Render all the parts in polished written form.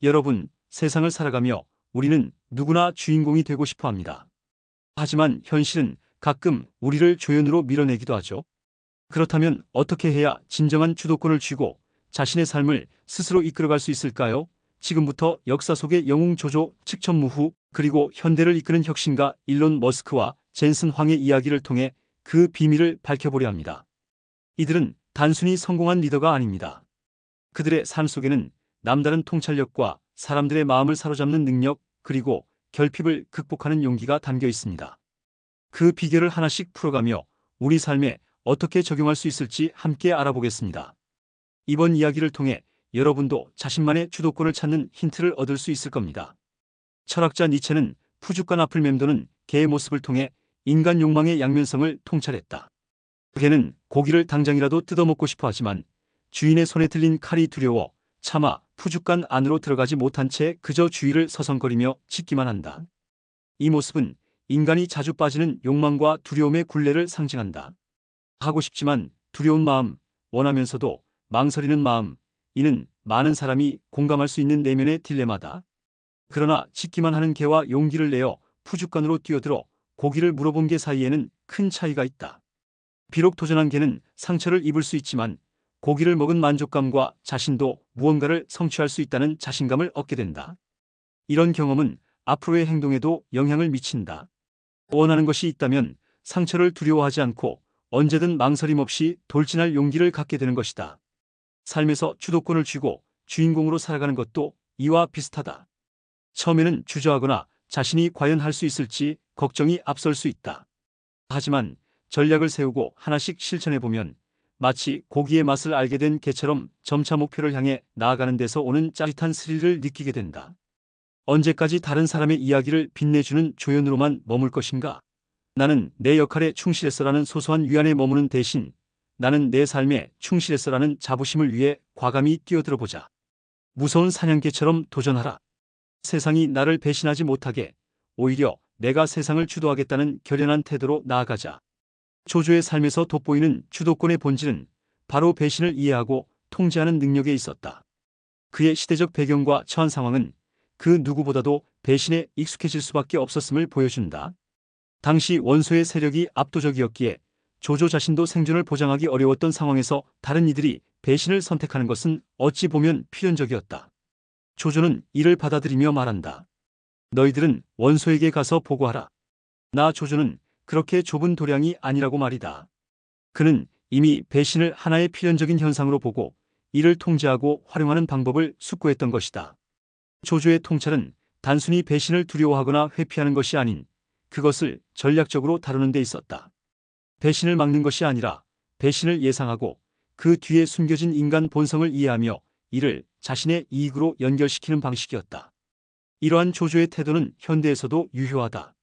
여러분, 세상을 살아가며 우리는 누구나 주인공이 되고 싶어 합니다. 하지만 현실은 가끔 우리를 조연으로 밀어내기도 하죠. 그렇다면 어떻게 해야 진정한 주도권을 쥐고 자신의 삶을 스스로 이끌어갈 수 있을까요? 지금부터 역사 속의 영웅 조조, 측천무후, 그리고 현대를 이끄는 혁신가 일론 머스크와 젠슨 황의 이야기를 통해 그 비밀을 밝혀보려 합니다. 이들은 단순히 성공한 리더가 아닙니다. 그들의 삶 속에는 남다른 통찰력과 사람들의 마음을 사로잡는 능력, 그리고 결핍을 극복하는 용기가 담겨 있습니다. 그 비결을 하나씩 풀어가며 우리 삶에 어떻게 적용할 수 있을지 함께 알아보겠습니다. 이번 이야기를 통해 여러분도 자신만의 주도권을 찾는 힌트를 얻을 수 있을 겁니다. 철학자 니체는 푸주간 앞을 맴도는 개의 모습을 통해 인간 욕망의 양면성을 통찰했다. 개는 고기를 당장이라도 뜯어먹고 싶어 하지만 주인의 손에 들린 칼이 두려워 차마 푸주간 안으로 들어가지 못한 채 그저 주위를 서성거리며 짖기만 한다. 이 모습은 인간이 자주 빠지는 욕망과 두려움의 굴레를 상징한다. 하고 싶지만 두려운 마음, 원하면서도 망설이는 마음, 이는 많은 사람이 공감할 수 있는 내면의 딜레마다. 그러나 짖기만 하는 개와 용기를 내어 푸주간으로 뛰어들어 고기를 물어본 개 사이에는 큰 차이가 있다. 비록 도전한 개는 상처를 입을 수 있지만 고기를 먹은 만족감과 자신도 무언가를 성취할 수 있다는 자신감을 얻게 된다. 이런 경험은 앞으로의 행동에도 영향을 미친다. 원하는 것이 있다면 상처를 두려워하지 않고 언제든 망설임 없이 돌진할 용기를 갖게 되는 것이다. 삶에서 주도권을 쥐고 주인공으로 살아가는 것도 이와 비슷하다. 처음에는 주저하거나 자신이 과연 할 수 있을지 걱정이 앞설 수 있다. 하지만 전략을 세우고 하나씩 실천해보면 마치 고기의 맛을 알게 된 개처럼 점차 목표를 향해 나아가는 데서 오는 짜릿한 스릴을 느끼게 된다. 언제까지 다른 사람의 이야기를 빛내주는 조연으로만 머물 것인가? 나는 내 역할에 충실했어라는 소소한 위안에 머무는 대신 나는 내 삶에 충실했어라는 자부심을 위해 과감히 뛰어들어 보자. 무서운 사냥개처럼 도전하라. 세상이 나를 배신하지 못하게 오히려 내가 세상을 주도하겠다는 결연한 태도로 나아가자. 조조의 삶에서 돋보이는 주도권의 본질은 바로 배신을 이해하고 통제하는 능력에 있었다. 그의 시대적 배경과 처한 상황은 그 누구보다도 배신에 익숙해질 수밖에 없었음을 보여준다. 당시 원소의 세력이 압도적이었기에 조조 자신도 생존을 보장하기 어려웠던 상황에서 다른 이들이 배신을 선택하는 것은 어찌 보면 필연적이었다. 조조는 이를 받아들이며 말한다. 너희들은 원소에게 가서 보고하라. 나 조조는 그렇게 좁은 도량이 아니라고 말이다. 그는 이미 배신을 하나의 필연적인 현상으로 보고 이를 통제하고 활용하는 방법을 숙고했던 것이다. 조조의 통찰은 단순히 배신을 두려워하거나 회피하는 것이 아닌 그것을 전략적으로 다루는 데 있었다. 배신을 막는 것이 아니라 배신을 예상하고 그 뒤에 숨겨진 인간 본성을 이해하며 이를 자신의 이익으로 연결시키는 방식이었다. 이러한 조조의 태도는 현대에서도 유효하다.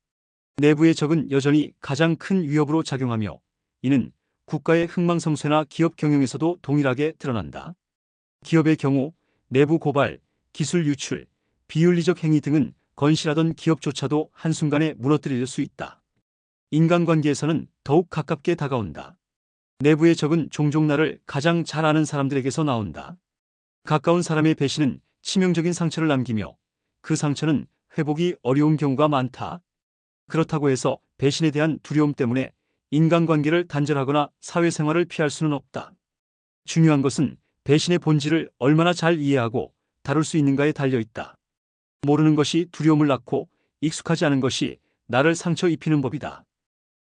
내부의 적은 여전히 가장 큰 위협으로 작용하며 이는 국가의 흥망성쇠나 기업 경영에서도 동일하게 드러난다. 기업의 경우 내부 고발, 기술 유출, 비윤리적 행위 등은 건실하던 기업조차도 한순간에 무너뜨릴 수 있다. 인간관계에서는 더욱 가깝게 다가온다. 내부의 적은 종종 나를 가장 잘 아는 사람들에게서 나온다. 가까운 사람의 배신은 치명적인 상처를 남기며 그 상처는 회복이 어려운 경우가 많다. 그렇다고 해서 배신에 대한 두려움 때문에 인간관계를 단절하거나 사회생활을 피할 수는 없다. 중요한 것은 배신의 본질을 얼마나 잘 이해하고 다룰 수 있는가에 달려있다. 모르는 것이 두려움을 낳고 익숙하지 않은 것이 나를 상처 입히는 법이다.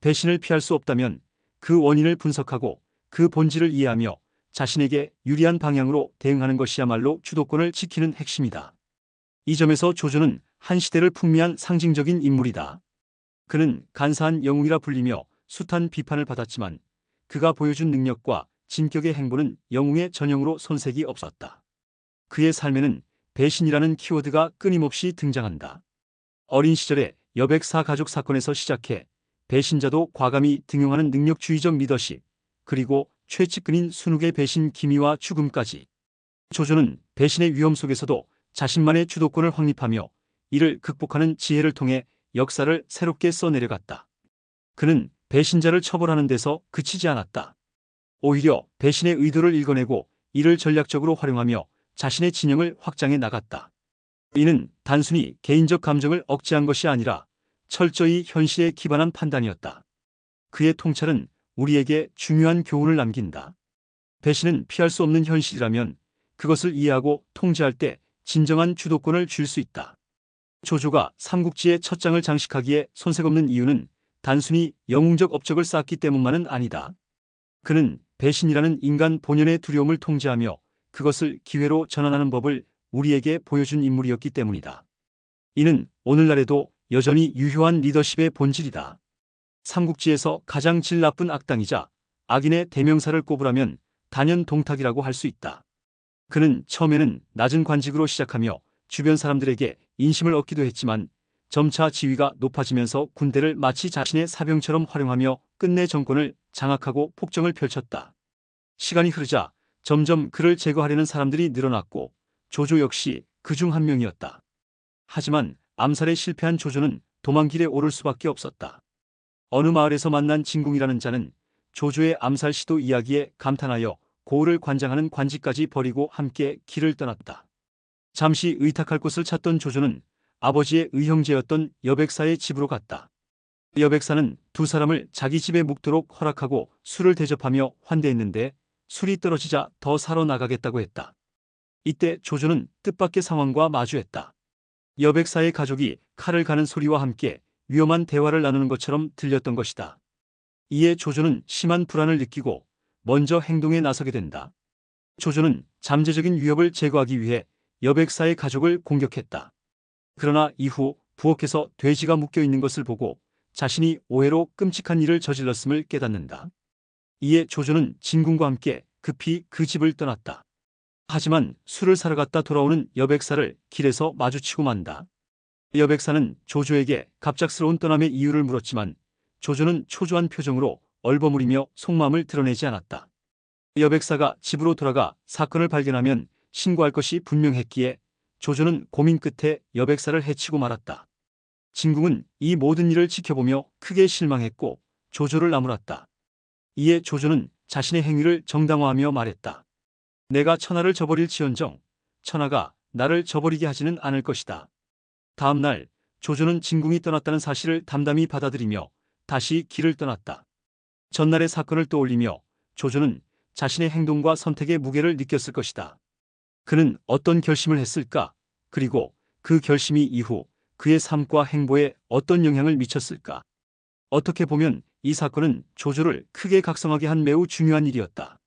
배신을 피할 수 없다면 그 원인을 분석하고 그 본질을 이해하며 자신에게 유리한 방향으로 대응하는 것이야말로 주도권을 지키는 핵심이다. 이 점에서 조조는 한 시대를 풍미한 상징적인 인물이다. 그는 간사한 영웅이라 불리며 숱한 비판을 받았지만 그가 보여준 능력과 진격의 행보는 영웅의 전형으로 손색이 없었다. 그의 삶에는 배신이라는 키워드가 끊임없이 등장한다. 어린 시절에 여백사 가족 사건에서 시작해 배신자도 과감히 등용하는 능력주의적 리더십, 그리고 최측근인 순욱의 배신 기미와 죽음까지. 조조는 배신의 위험 속에서도 자신만의 주도권을 확립하며 이를 극복하는 지혜를 통해 역사를 새롭게 써내려갔다. 그는 배신자를 처벌하는 데서 그치지 않았다. 오히려 배신의 의도를 읽어내고 이를 전략적으로 활용하며 자신의 진영을 확장해 나갔다. 이는 단순히 개인적 감정을 억제한 것이 아니라 철저히 현실에 기반한 판단이었다. 그의 통찰은 우리에게 중요한 교훈을 남긴다. 배신은 피할 수 없는 현실이라면 그것을 이해하고 통제할 때 진정한 주도권을 쥘 수 있다. 조조가 삼국지의 첫 장을 장식하기에 손색없는 이유는 단순히 영웅적 업적을 쌓았기 때문만은 아니다. 그는 배신이라는 인간 본연의 두려움을 통제하며 그것을 기회로 전환하는 법을 우리에게 보여준 인물이었기 때문이다. 이는 오늘날에도 여전히 유효한 리더십의 본질이다. 삼국지에서 가장 질 나쁜 악당이자 악인의 대명사를 꼽으라면 단연 동탁이라고 할 수 있다. 그는 처음에는 낮은 관직으로 시작하며 주변 사람들에게 인심을 얻기도 했지만 점차 지위가 높아지면서 군대를 마치 자신의 사병처럼 활용하며 끝내 정권을 장악하고 폭정을 펼쳤다. 시간이 흐르자 점점 그를 제거하려는 사람들이 늘어났고 조조 역시 그중 한 명이었다. 하지만 암살에 실패한 조조는 도망길에 오를 수밖에 없었다. 어느 마을에서 만난 진궁이라는 자는 조조의 암살 시도 이야기에 감탄하여 고을을 관장하는 관직까지 버리고 함께 길을 떠났다. 잠시 의탁할 곳을 찾던 조조는 아버지의 의형제였던 여백사의 집으로 갔다. 여백사는 두 사람을 자기 집에 묵도록 허락하고 술을 대접하며 환대했는데 술이 떨어지자 더 사러 나가겠다고 했다. 이때 조조는 뜻밖의 상황과 마주했다. 여백사의 가족이 칼을 가는 소리와 함께 위험한 대화를 나누는 것처럼 들렸던 것이다. 이에 조조는 심한 불안을 느끼고 먼저 행동에 나서게 된다. 조조는 잠재적인 위협을 제거하기 위해 여백사의 가족을 공격했다. 그러나 이후 부엌에서 돼지가 묶여 있는 것을 보고 자신이 오해로 끔찍한 일을 저질렀음을 깨닫는다. 이에 조조는 진궁과 함께 급히 그 집을 떠났다. 하지만 술을 사러 갔다 돌아오는 여백사를 길에서 마주치고 만다. 여백사는 조조에게 갑작스러운 떠남의 이유를 물었지만 조조는 초조한 표정으로 얼버무리며 속마음을 드러내지 않았다. 여백사가 집으로 돌아가 사건을 발견하면 신고할 것이 분명했기에 조조는 고민 끝에 여백사를 해치고 말았다. 진궁은 이 모든 일을 지켜보며 크게 실망했고 조조를 나무랐다. 이에 조조는 자신의 행위를 정당화하며 말했다. 내가 천하를 저버릴지언정 천하가 나를 저버리게 하지는 않을 것이다. 다음 날 조조는 진궁이 떠났다는 사실을 담담히 받아들이며 다시 길을 떠났다. 전날의 사건을 떠올리며 조조는 자신의 행동과 선택의 무게를 느꼈을 것이다. 그는 어떤 결심을 했을까? 그리고 그 결심이 이후 그의 삶과 행보에 어떤 영향을 미쳤을까? 어떻게 보면 이 사건은 조조를 크게 각성하게 한 매우 중요한 일이었다.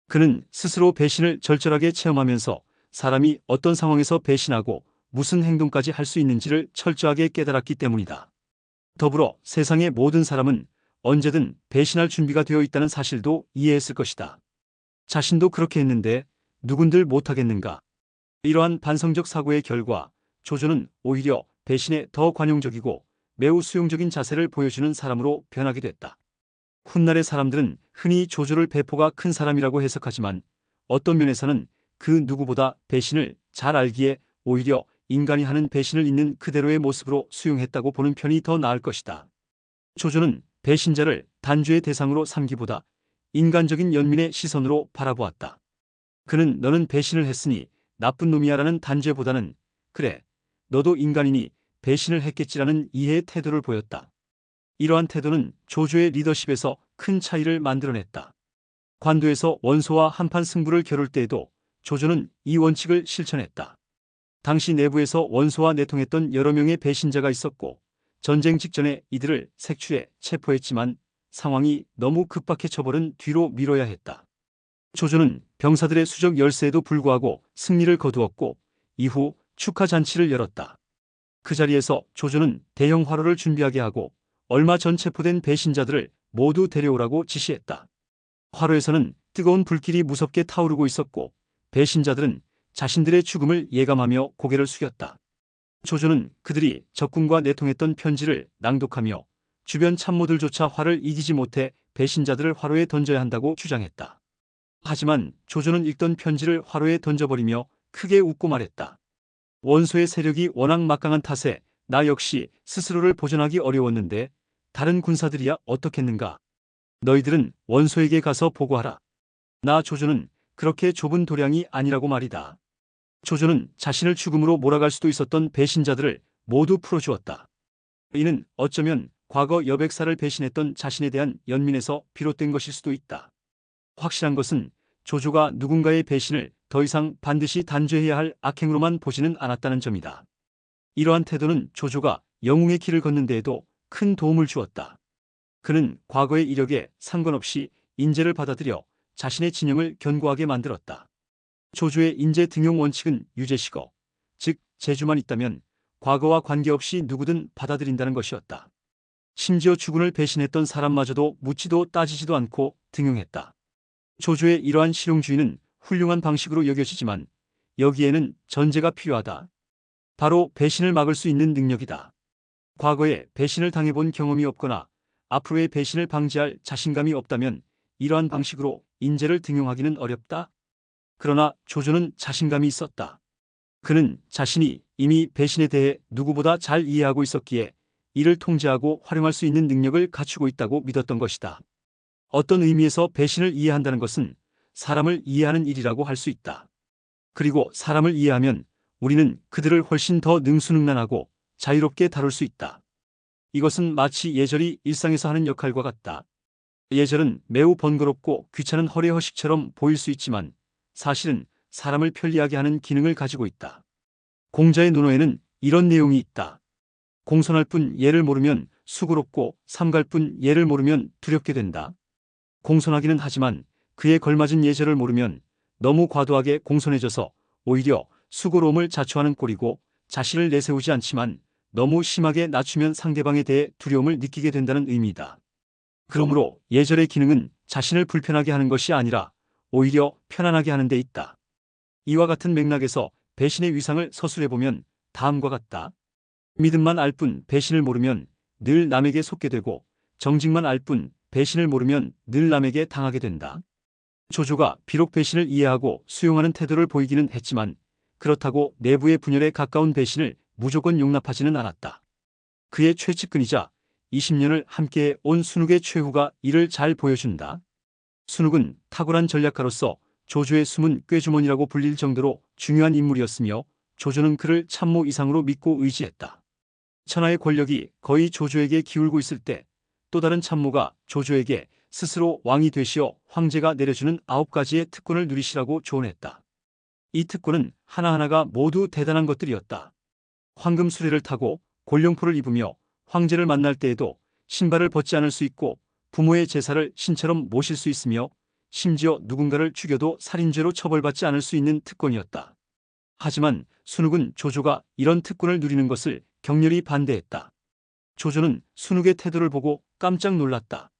그는 스스로 배신을 절절하게 체험하면서 사람이 어떤 상황에서 배신하고 무슨 행동까지 할 수 있는지를 철저하게 깨달았기 때문이다. 더불어 세상의 모든 사람은 언제든 배신할 준비가 되어 있다는 사실도 이해했을 것이다. 자신도 그렇게 했는데 누군들 못하겠는가? 이러한 반성적 사고의 결과 조조는 오히려 배신에 더 관용적이고 매우 수용적인 자세를 보여주는 사람으로 변하게 됐다. 훗날의 사람들은 흔히 조조를 배포가 큰 사람이라고 해석하지만 어떤 면에서는 그 누구보다 배신을 잘 알기에 오히려 인간이 하는 배신을 있는 그대로의 모습으로 수용했다고 보는 편이 더 나을 것이다. 조조는 배신자를 단죄의 대상으로 삼기보다 인간적인 연민의 시선으로 바라보았다. 그는 너는 배신을 했으니 나쁜 놈이야라는 단죄보다는 그래, 너도 인간이니 배신을 했겠지라는 이해의 태도를 보였다. 이러한 태도는 조조의 리더십에서 큰 차이를 만들어냈다. 관도에서 원소와 한판 승부를 겨룰 때에도 조조는 이 원칙을 실천했다. 당시 내부에서 원소와 내통했던 여러 명의 배신자가 있었고 전쟁 직전에 이들을 색출해 체포했지만 상황이 너무 급박해져버린 뒤로 미뤄야 했다. 조조는 병사들의 수적 열세에도 불구하고 승리를 거두었고 이후 축하 잔치를 열었다. 그 자리에서 조조는 대형 화로를 준비하게 하고 얼마 전 체포된 배신자들을 모두 데려오라고 지시했다. 화로에서는 뜨거운 불길이 무섭게 타오르고 있었고 배신자들은 자신들의 죽음을 예감하며 고개를 숙였다. 조조는 그들이 적군과 내통했던 편지를 낭독하며 주변 참모들조차 화를 이기지 못해 배신자들을 화로에 던져야 한다고 주장했다. 하지만 조조는 읽던 편지를 화로에 던져버리며 크게 웃고 말했다. 원소의 세력이 워낙 막강한 탓에 나 역시 스스로를 보존하기 어려웠는데 다른 군사들이야 어떻겠는가? 너희들은 원소에게 가서 보고하라. 나 조조는 그렇게 좁은 도량이 아니라고 말이다. 조조는 자신을 죽음으로 몰아갈 수도 있었던 배신자들을 모두 풀어주었다. 이는 어쩌면 과거 여백사를 배신했던 자신에 대한 연민에서 비롯된 것일 수도 있다. 확실한 것은 조조가 누군가의 배신을 더 이상 반드시 단죄해야 할 악행으로만 보지는 않았다는 점이다. 이러한 태도는 조조가 영웅의 길을 걷는 데에도 큰 도움을 주었다. 그는 과거의 이력에 상관없이 인재를 받아들여 자신의 진영을 견고하게 만들었다. 조조의 인재 등용 원칙은 유죄시거, 즉 재주만 있다면 과거와 관계없이 누구든 받아들인다는 것이었다. 심지어 주군을 배신했던 사람마저도 묻지도 따지지도 않고 등용했다. 조조의 이러한 실용주의는 훌륭한 방식으로 여겨지지만 여기에는 전제가 필요하다. 바로 배신을 막을 수 있는 능력이다. 과거에 배신을 당해본 경험이 없거나 앞으로의 배신을 방지할 자신감이 없다면 이러한 방식으로 인재를 등용하기는 어렵다. 그러나 조조는 자신감이 있었다. 그는 자신이 이미 배신에 대해 누구보다 잘 이해하고 있었기에 이를 통제하고 활용할 수 있는 능력을 갖추고 있다고 믿었던 것이다. 어떤 의미에서 배신을 이해한다는 것은 사람을 이해하는 일이라고 할 수 있다. 그리고 사람을 이해하면 우리는 그들을 훨씬 더 능수능란하고 자유롭게 다룰 수 있다. 이것은 마치 예절이 일상에서 하는 역할과 같다. 예절은 매우 번거롭고 귀찮은 허례허식처럼 보일 수 있지만 사실은 사람을 편리하게 하는 기능을 가지고 있다. 공자의 논어에는 이런 내용이 있다. 공손할 뿐 예를 모르면 수고롭고 삼갈 뿐 예를 모르면 두렵게 된다. 공손하기는 하지만 그에 걸맞은 예절을 모르면 너무 과도하게 공손해져서 오히려 수고로움을 자초하는 꼴이고 자신을 내세우지 않지만 너무 심하게 낮추면 상대방에 대해 두려움을 느끼게 된다는 의미이다. 그러므로 예절의 기능은 자신을 불편하게 하는 것이 아니라 오히려 편안하게 하는 데 있다. 이와 같은 맥락에서 배신의 위상을 서술해보면 다음과 같다. 믿음만 알 뿐 배신을 모르면 늘 남에게 속게 되고 정직만 알 뿐 배신을 모르면 늘 남에게 당하게 된다. 조조가 비록 배신을 이해하고 수용하는 태도를 보이기는 했지만 그렇다고 내부의 분열에 가까운 배신을 무조건 용납하지는 않았다. 그의 최측근이자 20년을 함께해 온 순욱의 최후가 이를 잘 보여준다. 순욱은 탁월한 전략가로서 조조의 숨은 꾀주머니라고 불릴 정도로 중요한 인물이었으며 조조는 그를 참모 이상으로 믿고 의지했다. 천하의 권력이 거의 조조에게 기울고 있을 때 또 다른 참모가 조조에게 스스로 왕이 되시어 황제가 내려주는 9가지의 특권을 누리시라고 조언했다. 이 특권은 하나하나가 모두 대단한 것들이었다. 황금 수레를 타고 곤룡포를 입으며 황제를 만날 때에도 신발을 벗지 않을 수 있고 부모의 제사를 신처럼 모실 수 있으며 심지어 누군가를 죽여도 살인죄로 처벌받지 않을 수 있는 특권이었다. 하지만 순욱은 조조가 이런 특권을 누리는 것을 격렬히 반대했다. 조조는 순욱의 태도를 보고 깜짝 놀랐다.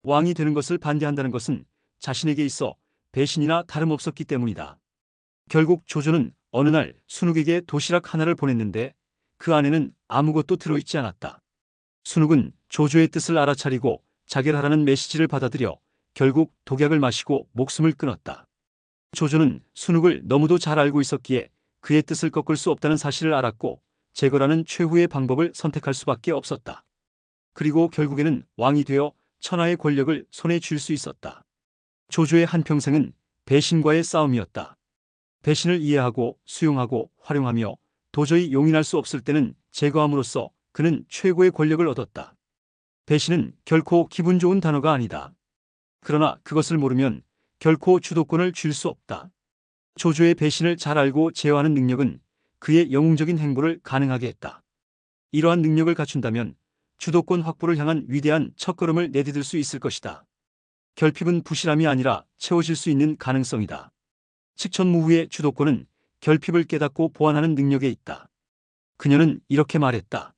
왕이 되는 것을 반대한다는 것은 자신에게 있어 배신이나 다름없었기 때문이다. 결국 조조는 어느 날 순욱에게 도시락 하나를 보냈는데 그 안에는 아무것도 들어있지 않았다. 순욱은 조조의 뜻을 알아차리고 자결하라는 메시지를 받아들여 결국 독약을 마시고 목숨을 끊었다. 조조는 순욱을 너무도 잘 알고 있었기에 그의 뜻을 꺾을 수 없다는 사실을 알았고 제거라는 최후의 방법을 선택할 수밖에 없었다. 그리고 결국에는 왕이 되어 천하의 권력을 손에 쥘 수 있었다. 조조의 한평생은 배신과의 싸움이었다. 배신을 이해하고 수용하고 활용하며 도저히 용인할 수 없을 때는 제거함으로써 그는 최고의 권력을 얻었다. 배신은 결코 기분 좋은 단어가 아니다. 그러나 그것을 모르면 결코 주도권을 쥘 수 없다. 조조의 배신을 잘 알고 제어하는 능력은 그의 영웅적인 행보를 가능하게 했다. 이러한 능력을 갖춘다면 주도권 확보를 향한 위대한 첫걸음을 내디딜 수 있을 것이다. 결핍은 부실함이 아니라 채워질 수 있는 가능성이다. 칙천무후의 주도권은 결핍을 깨닫고 보완하는 능력에 있다. 그녀는 이렇게 말했다.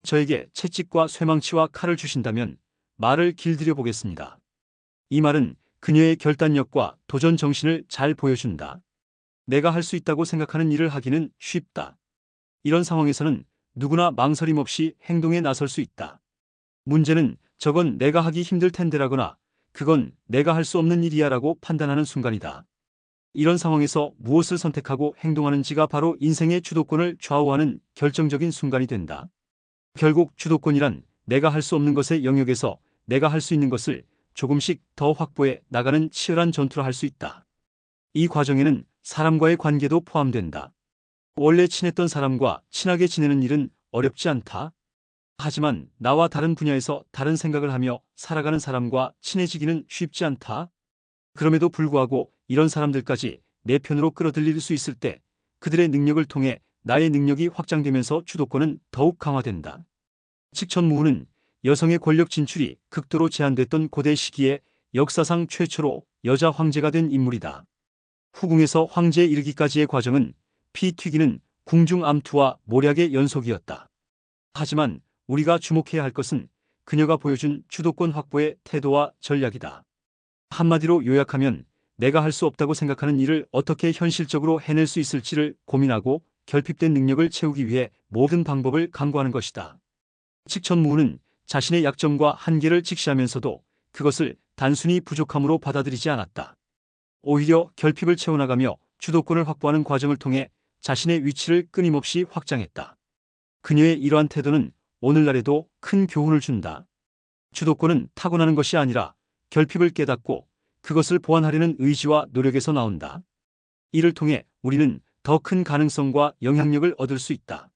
저에게 채찍과 쇠망치와 칼을 주신다면 말을 길들여 보겠습니다. 이 말은 그녀의 결단력과 도전 정신을 잘 보여준다. 내가 할 수 있다고 생각하는 일을 하기는 쉽다. 이런 상황에서는 누구나 망설임 없이 행동에 나설 수 있다. 문제는 저건 내가 하기 힘들 텐데라거나 그건 내가 할 수 없는 일이야라고 판단하는 순간이다. 이런 상황에서 무엇을 선택하고 행동하는지가 바로 인생의 주도권을 좌우하는 결정적인 순간이 된다. 결국 주도권이란 내가 할 수 없는 것의 영역에서 내가 할 수 있는 것을 조금씩 더 확보해 나가는 치열한 전투라 할 수 있다. 이 과정에는 사람과의 관계도 포함된다. 원래 친했던 사람과 친하게 지내는 일은 어렵지 않다. 하지만 나와 다른 분야에서 다른 생각을 하며 살아가는 사람과 친해지기는 쉽지 않다. 그럼에도 불구하고 이런 사람들까지 내 편으로 끌어들일 수 있을 때 그들의 능력을 통해 나의 능력이 확장되면서 주도권은 더욱 강화된다. 칙천무후는 여성의 권력 진출이 극도로 제한됐던 고대 시기에 역사상 최초로 여자 황제가 된 인물이다. 후궁에서 황제에 이르기까지의 과정은 피 튀기는 궁중 암투와 모략의 연속이었다. 하지만 우리가 주목해야 할 것은 그녀가 보여준 주도권 확보의 태도와 전략이다. 한마디로 요약하면 내가 할 수 없다고 생각하는 일을 어떻게 현실적으로 해낼 수 있을지를 고민하고 결핍된 능력을 채우기 위해 모든 방법을 강구하는 것이다. 칙천무후는 자신의 약점과 한계를 직시하면서도 그것을 단순히 부족함으로 받아들이지 않았다. 오히려 결핍을 채워나가며 주도권을 확보하는 과정을 통해 자신의 위치를 끊임없이 확장했다. 그녀의 이러한 태도는 오늘날에도 큰 교훈을 준다. 주도권은 타고나는 것이 아니라 결핍을 깨닫고 그것을 보완하려는 의지와 노력에서 나온다. 이를 통해 우리는 더 큰 가능성과 영향력을 얻을 수 있다.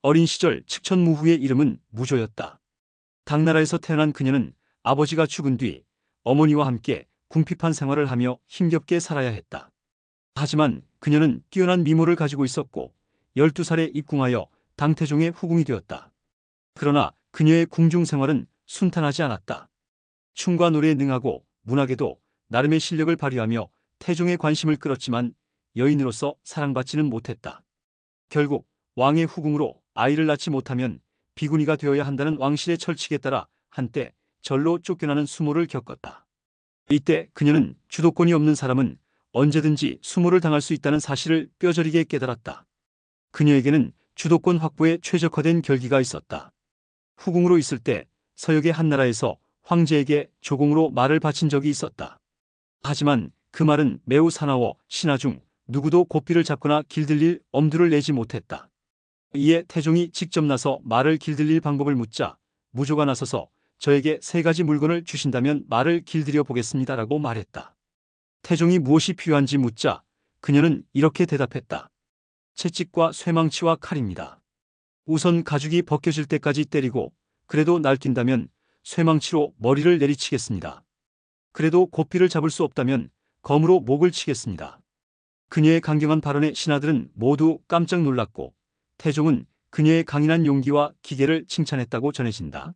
어린 시절 칙천무후의 이름은 무조였다. 당나라에서 태어난 그녀는 아버지가 죽은 뒤 어머니와 함께 궁핍한 생활을 하며 힘겹게 살아야 했다. 하지만 그녀는 뛰어난 미모를 가지고 있었고 12살에 입궁하여 당태종의 후궁이 되었다. 그러나 그녀의 궁중 생활은 순탄하지 않았다. 춤과 노래에 능하고 문학에도 나름의 실력을 발휘하며 태종의 관심을 끌었지만 여인으로서 사랑받지는 못했다. 결국 왕의 후궁으로 아이를 낳지 못하면 비구니가 되어야 한다는 왕실의 철칙에 따라 한때 절로 쫓겨나는 수모를 겪었다. 이때 그녀는 주도권이 없는 사람은 언제든지 수모를 당할 수 있다는 사실을 뼈저리게 깨달았다. 그녀에게는 주도권 확보에 최적화된 결기가 있었다. 후궁으로 있을 때 서역의 한 나라에서 황제에게 조공으로 말을 바친 적이 있었다. 하지만 그 말은 매우 사나워 신하 중 누구도 고삐를 잡거나 길들일 엄두를 내지 못했다. 이에 태종이 직접 나서 말을 길들일 방법을 묻자 무조가 나서서 저에게 3가지 물건을 주신다면 말을 길들여 보겠습니다라고 말했다. 태종이 무엇이 필요한지 묻자 그녀는 이렇게 대답했다. 채찍과 쇠망치와 칼입니다. 우선 가죽이 벗겨질 때까지 때리고 그래도 날뛴다면 쇠망치로 머리를 내리치겠습니다. 그래도 고삐를 잡을 수 없다면 검으로 목을 치겠습니다. 그녀의 강경한 발언에 신하들은 모두 깜짝 놀랐고 태종은 그녀의 강인한 용기와 기계를 칭찬했다고 전해진다.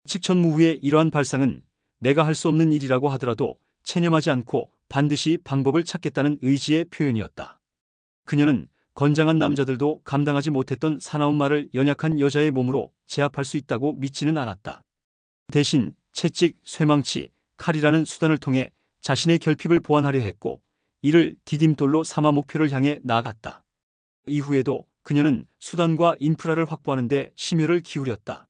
칙천무후의 이러한 발상은 내가 할 수 없는 일이라고 하더라도 체념하지 않고 반드시 방법을 찾겠다는 의지의 표현이었다. 그녀는 건장한 남자들도 감당하지 못했던 사나운 말을 연약한 여자의 몸으로 제압할 수 있다고 믿지는 않았다. 대신 채찍, 쇠망치, 칼이라는 수단을 통해 자신의 결핍을 보완하려 했고 이를 디딤돌로 삼아 목표를 향해 나아갔다. 이후에도 그녀는 수단과 인프라를 확보하는 데 심혈을 기울였다.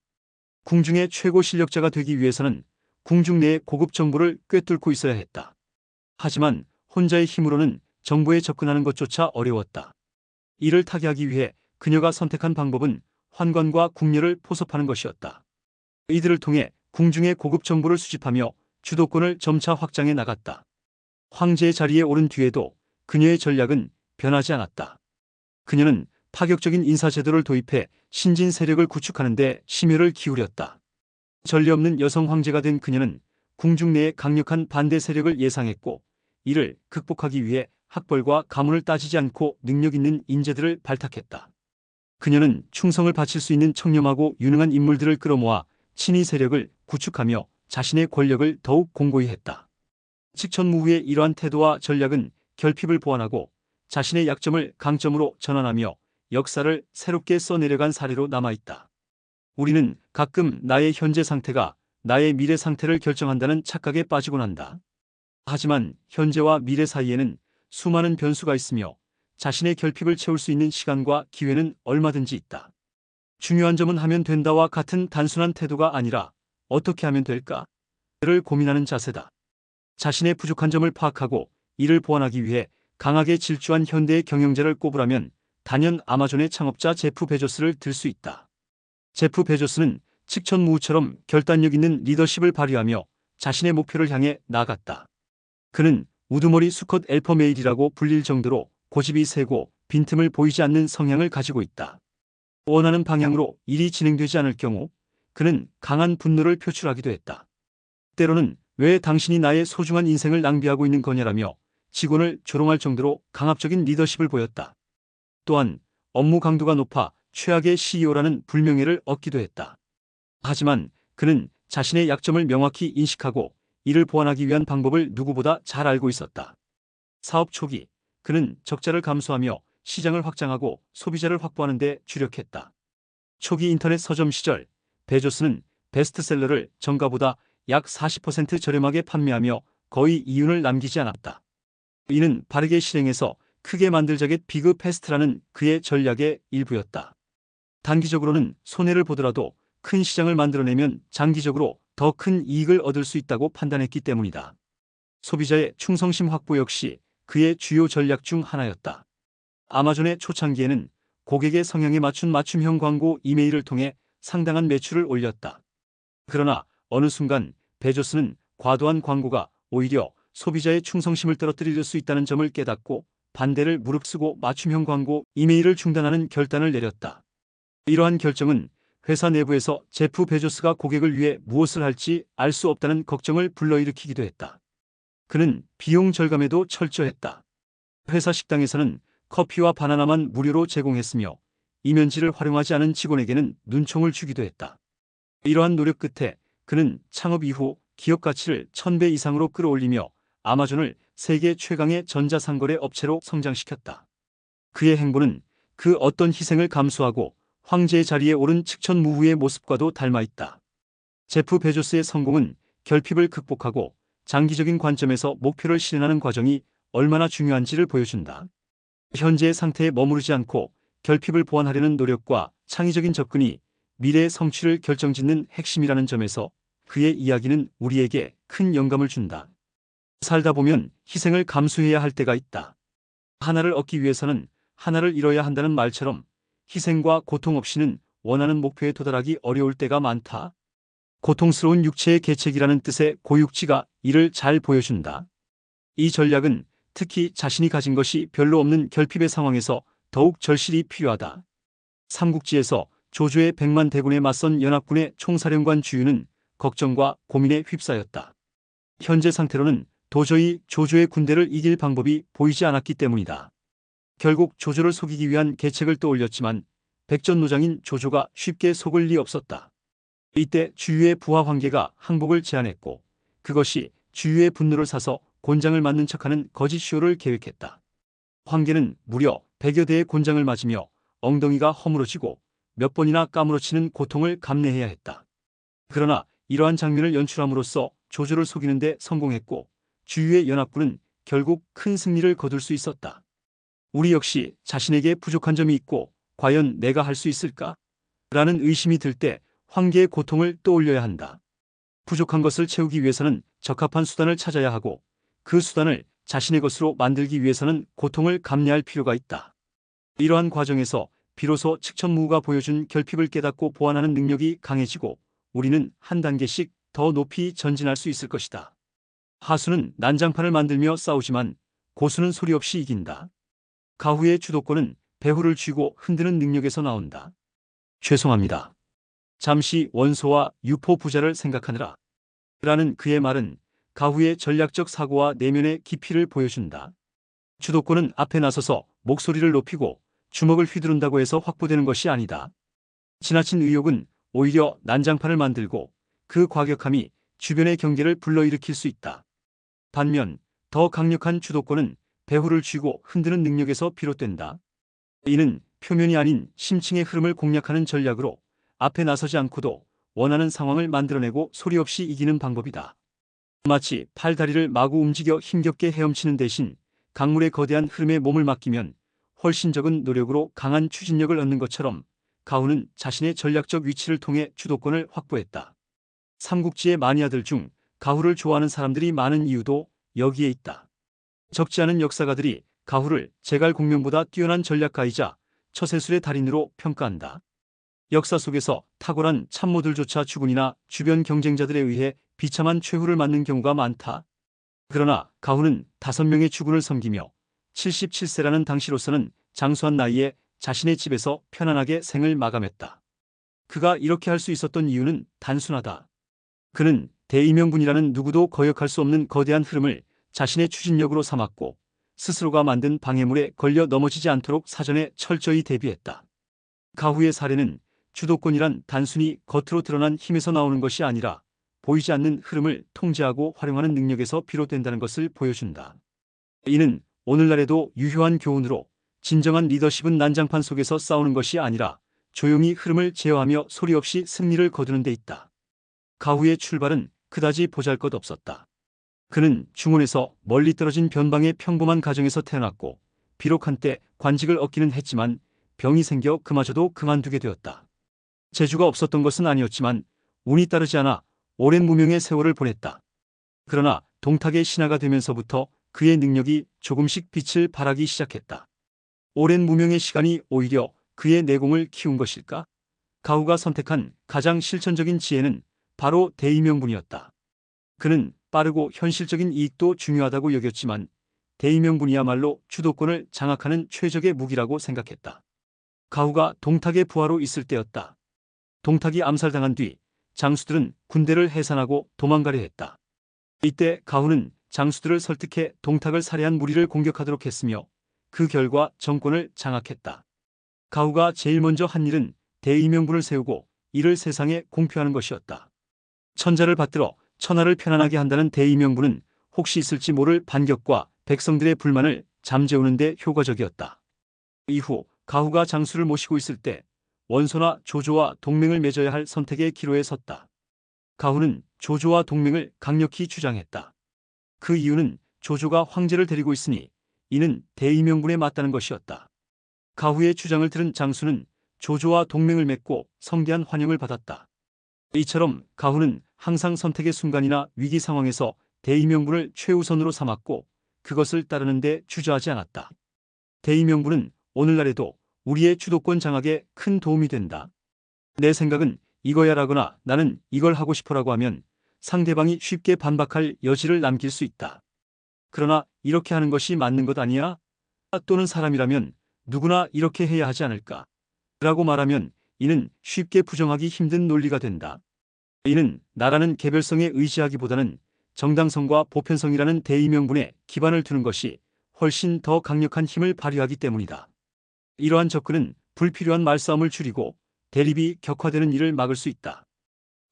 궁중의 최고 실력자가 되기 위해서는 궁중 내의 고급 정보를 꿰뚫고 있어야 했다. 하지만 혼자의 힘으로는 정보에 접근하는 것조차 어려웠다. 이를 타개하기 위해 그녀가 선택한 방법은 환관과 궁녀를 포섭하는 것이었다. 이들을 통해 궁중의 고급 정보를 수집하며 주도권을 점차 확장해 나갔다. 황제의 자리에 오른 뒤에도 그녀의 전략은 변하지 않았다. 그녀는 파격적인 인사제도를 도입해 신진 세력을 구축하는 데 심혈을 기울였다. 전례 없는 여성 황제가 된 그녀는 궁중 내의 강력한 반대 세력을 예상했고 이를 극복하기 위해 학벌과 가문을 따지지 않고 능력 있는 인재들을 발탁했다. 그녀는 충성을 바칠 수 있는 청렴하고 유능한 인물들을 끌어모아 친위 세력을 구축하며 자신의 권력을 더욱 공고히 했다. 칙천무후의 이러한 태도와 전략은 결핍을 보완하고 자신의 약점을 강점으로 전환하며 역사를 새롭게 써내려간 사례로 남아있다. 우리는 가끔 나의 현재 상태가 나의 미래 상태를 결정한다는 착각에 빠지곤 한다. 하지만 현재와 미래 사이에는 수많은 변수가 있으며 자신의 결핍을 채울 수 있는 시간과 기회는 얼마든지 있다. 중요한 점은 하면 된다와 같은 단순한 태도가 아니라 어떻게 하면 될까를 고민하는 자세다. 자신의 부족한 점을 파악하고 이를 보완하기 위해 강하게 질주한 현대의 경영자를 꼽으라면 단연 아마존의 창업자 제프 베조스를 들 수 있다. 제프 베조스는 칙천무후처럼 결단력 있는 리더십을 발휘하며 자신의 목표를 향해 나아갔다. 그는 우두머리 수컷 앨퍼메일이라고 불릴 정도로 고집이 세고 빈틈을 보이지 않는 성향을 가지고 있다. 원하는 방향으로 일이 진행되지 않을 경우 그는 강한 분노를 표출하기도 했다. 때로는 왜 당신이 나의 소중한 인생을 낭비하고 있는 거냐라며 직원을 조롱할 정도로 강압적인 리더십을 보였다. 또한 업무 강도가 높아 최악의 CEO라는 불명예를 얻기도 했다. 하지만 그는 자신의 약점을 명확히 인식하고 이를 보완하기 위한 방법을 누구보다 잘 알고 있었다. 사업 초기 그는 적자를 감소하며 시장을 확장하고 소비자를 확보하는 데 주력했다. 초기 인터넷 서점 시절 베조스는 베스트셀러를 정가보다 약 40% 저렴하게 판매하며 거의 이윤을 남기지 않았다. 이는 바르게 실행해서 크게 만들자겟 비그 패스트라는 그의 전략의 일부였다. 단기적으로는 손해를 보더라도 큰 시장을 만들어내면 장기적으로 더 큰 이익을 얻을 수 있다고 판단했기 때문이다. 소비자의 충성심 확보 역시 그의 주요 전략 중 하나였다. 아마존의 초창기에는 고객의 성향에 맞춘 맞춤형 광고 이메일을 통해 상당한 매출을 올렸다. 그러나 어느 순간 베조스는 과도한 광고가 오히려 소비자의 충성심을 떨어뜨릴 수 있다는 점을 깨닫고 반대를 무릅쓰고 맞춤형 광고 이메일을 중단하는 결단을 내렸다. 이러한 결정은 회사 내부에서 제프 베조스가 고객을 위해 무엇을 할지 알 수 없다는 걱정을 불러일으키기도 했다. 그는 비용 절감에도 철저했다. 회사 식당에서는 커피와 바나나만 무료로 제공했으며 이면지를 활용하지 않은 직원에게는 눈총을 주기도 했다. 이러한 노력 끝에 그는 창업 이후 기업 가치를 1000배 이상으로 끌어올리며 아마존을 세계 최강의 전자상거래 업체로 성장시켰다. 그의 행보는 그 어떤 희생을 감수하고 황제의 자리에 오른 측천무후의 모습과도 닮아있다. 제프 베조스의 성공은 결핍을 극복하고 장기적인 관점에서 목표를 실현하는 과정이 얼마나 중요한지를 보여준다. 현재의 상태에 머무르지 않고 결핍을 보완하려는 노력과 창의적인 접근이 미래의 성취를 결정짓는 핵심이라는 점에서 그의 이야기는 우리에게 큰 영감을 준다. 살다 보면 희생을 감수해야 할 때가 있다. 하나를 얻기 위해서는 하나를 잃어야 한다는 말처럼 희생과 고통 없이는 원하는 목표에 도달하기 어려울 때가 많다. 고통스러운 육체의 계책이라는 뜻의 고육지가 이를 잘 보여준다. 이 전략은 특히 자신이 가진 것이 별로 없는 결핍의 상황에서 더욱 절실히 필요하다. 삼국지에서 조조의 100만 대군에 맞선 연합군의 총사령관 주유는 걱정과 고민에 휩싸였다. 현재 상태로는 도저히 조조의 군대를 이길 방법이 보이지 않았기 때문이다. 결국 조조를 속이기 위한 계책을 떠올렸지만 백전노장인 조조가 쉽게 속을 리 없었다. 이때 주유의 부하 황계가 항복을 제안했고 그것이 주유의 분노를 사서 곤장을 맞는 척하는 거짓 쇼를 계획했다. 황계는 무려 100여 대의 곤장을 맞으며 엉덩이가 허물어지고 몇 번이나 까무러치는 고통을 감내해야 했다. 그러나 이러한 장면을 연출함으로써 조조를 속이는 데 성공했고 주유의 연합군은 결국 큰 승리를 거둘 수 있었다. 우리 역시 자신에게 부족한 점이 있고 과연 내가 할 수 있을까? 라는 의심이 들 때 황계의 고통을 떠올려야 한다. 부족한 것을 채우기 위해서는 적합한 수단을 찾아야 하고 그 수단을 자신의 것으로 만들기 위해서는 고통을 감내할 필요가 있다. 이러한 과정에서 비로소 측천무후가 보여준 결핍을 깨닫고 보완하는 능력이 강해지고 우리는 한 단계씩 더 높이 전진할 수 있을 것이다. 하수는 난장판을 만들며 싸우지만 고수는 소리 없이 이긴다. 가후의 주도권은 배후를 쥐고 흔드는 능력에서 나온다. 죄송합니다. 잠시 원소와 유포 부자를 생각하느라. 라는 그의 말은 가후의 전략적 사고와 내면의 깊이를 보여준다. 주도권은 앞에 나서서 목소리를 높이고 주먹을 휘두른다고 해서 확보되는 것이 아니다. 지나친 의욕은 오히려 난장판을 만들고 그 과격함이 주변의 경계를 불러일으킬 수 있다. 반면 더 강력한 주도권은 배후를 쥐고 흔드는 능력에서 비롯된다. 이는 표면이 아닌 심층의 흐름을 공략하는 전략으로 앞에 나서지 않고도 원하는 상황을 만들어내고 소리 없이 이기는 방법이다. 마치 팔다리를 마구 움직여 힘겹게 헤엄치는 대신 강물의 거대한 흐름에 몸을 맡기면 훨씬 적은 노력으로 강한 추진력을 얻는 것처럼 가후는 자신의 전략적 위치를 통해 주도권을 확보했다. 삼국지의 마니아들 중 가후를 좋아하는 사람들이 많은 이유도 여기에 있다. 적지 않은 역사가들이 가후를 제갈공명보다 뛰어난 전략가이자 처세술의 달인으로 평가한다. 역사 속에서 탁월한 참모들조차 주군이나 주변 경쟁자들에 의해 비참한 최후를 맞는 경우가 많다. 그러나 가후는 5명의 주군을 섬기며 77세라는 당시로서는 장수한 나이에 자신의 집에서 편안하게 생을 마감했다. 그가 이렇게 할 수 있었던 이유는 단순하다. 그는 대의명분이라는 누구도 거역할 수 없는 거대한 흐름을 자신의 추진력으로 삼았고 스스로가 만든 방해물에 걸려 넘어지지 않도록 사전에 철저히 대비했다. 가후의 사례는 주도권이란 단순히 겉으로 드러난 힘에서 나오는 것이 아니라 보이지 않는 흐름을 통제하고 활용하는 능력에서 비롯된다는 것을 보여준다. 이는 오늘날에도 유효한 교훈으로 진정한 리더십은 난장판 속에서 싸우는 것이 아니라 조용히 흐름을 제어하며 소리 없이 승리를 거두는 데 있다. 가후의 출발은 그다지 보잘것없었다. 그는 중원에서 멀리 떨어진 변방의 평범한 가정에서 태어났고 비록 한때 관직을 얻기는 했지만 병이 생겨 그마저도 그만두게 되었다. 재주가 없었던 것은 아니었지만 운이 따르지 않아 오랜 무명의 세월을 보냈다. 그러나 동탁의 신하가 되면서부터 그의 능력이 조금씩 빛을 발하기 시작했다. 오랜 무명의 시간이 오히려 그의 내공을 키운 것일까? 가후가 선택한 가장 실천적인 지혜는 바로 대의명분이었다. 그는 빠르고 현실적인 이익도 중요하다고 여겼지만 대의명분이야말로 주도권을 장악하는 최적의 무기라고 생각했다. 가후가 동탁의 부하로 있을 때였다. 동탁이 암살당한 뒤 장수들은 군대를 해산하고 도망가려 했다. 이때 가후는 장수들을 설득해 동탁을 살해한 무리를 공격하도록 했으며 그 결과 정권을 장악했다. 가후가 제일 먼저 한 일은 대의명분을 세우고 이를 세상에 공표하는 것이었다. 천자를 받들어 천하를 편안하게 한다는 대의명분은 혹시 있을지 모를 반격과 백성들의 불만을 잠재우는 데 효과적이었다. 이후 가후가 장수를 모시고 있을 때 원소나 조조와 동맹을 맺어야 할 선택의 기로에 섰다. 가후는 조조와 동맹을 강력히 주장했다. 그 이유는 조조가 황제를 데리고 있으니 이는 대의명분에 맞다는 것이었다. 가후의 주장을 들은 장수는 조조와 동맹을 맺고 성대한 환영을 받았다. 이처럼 가후는 항상 선택의 순간이나 위기 상황에서 대의명분을 최우선으로 삼았고 그것을 따르는 데 주저하지 않았다. 대의명분은 오늘날에도 우리의 주도권 장악에 큰 도움이 된다. 내 생각은 이거야라거나 나는 이걸 하고 싶어라고 하면 상대방이 쉽게 반박할 여지를 남길 수 있다. 그러나 이렇게 하는 것이 맞는 것 아니야? 또는 사람이라면 누구나 이렇게 해야 하지 않을까? 라고 말하면 이는 쉽게 부정하기 힘든 논리가 된다. 이는 나라는 개별성에 의지하기보다는 정당성과 보편성이라는 대의명분에 기반을 두는 것이 훨씬 더 강력한 힘을 발휘하기 때문이다. 이러한 접근은 불필요한 말싸움을 줄이고 대립이 격화되는 일을 막을 수 있다.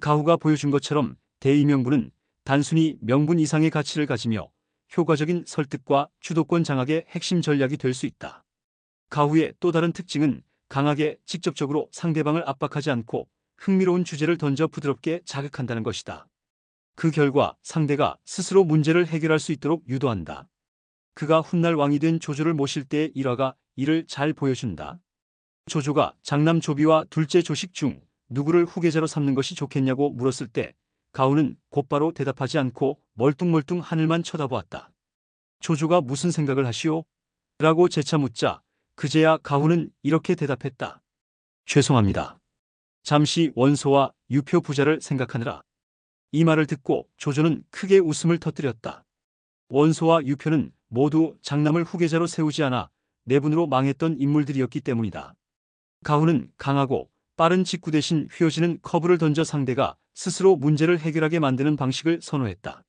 가후가 보여준 것처럼 대의명분은 단순히 명분 이상의 가치를 가지며 효과적인 설득과 주도권 장악의 핵심 전략이 될 수 있다. 가후의 또 다른 특징은 강하게 직접적으로 상대방을 압박하지 않고 흥미로운 주제를 던져 부드럽게 자극한다는 것이다. 그 결과 상대가 스스로 문제를 해결할 수 있도록 유도한다. 그가 훗날 왕이 된 조조를 모실 때의 일화가 이를 잘 보여준다. 조조가 장남 조비와 둘째 조식 중 누구를 후계자로 삼는 것이 좋겠냐고 물었을 때 가후는 곧바로 대답하지 않고 멀뚱멀뚱 하늘만 쳐다보았다. 조조가 무슨 생각을 하시오? 라고 재차 묻자 그제야 가후는 이렇게 대답했다. 죄송합니다. 잠시 원소와 유표 부자를 생각하느라. 이 말을 듣고 조조는 크게 웃음을 터뜨렸다. 원소와 유표는 모두 장남을 후계자로 세우지 않아 내분으로 망했던 인물들이었기 때문이다. 가후는 강하고 빠른 직구 대신 휘어지는 커브를 던져 상대가 스스로 문제를 해결하게 만드는 방식을 선호했다.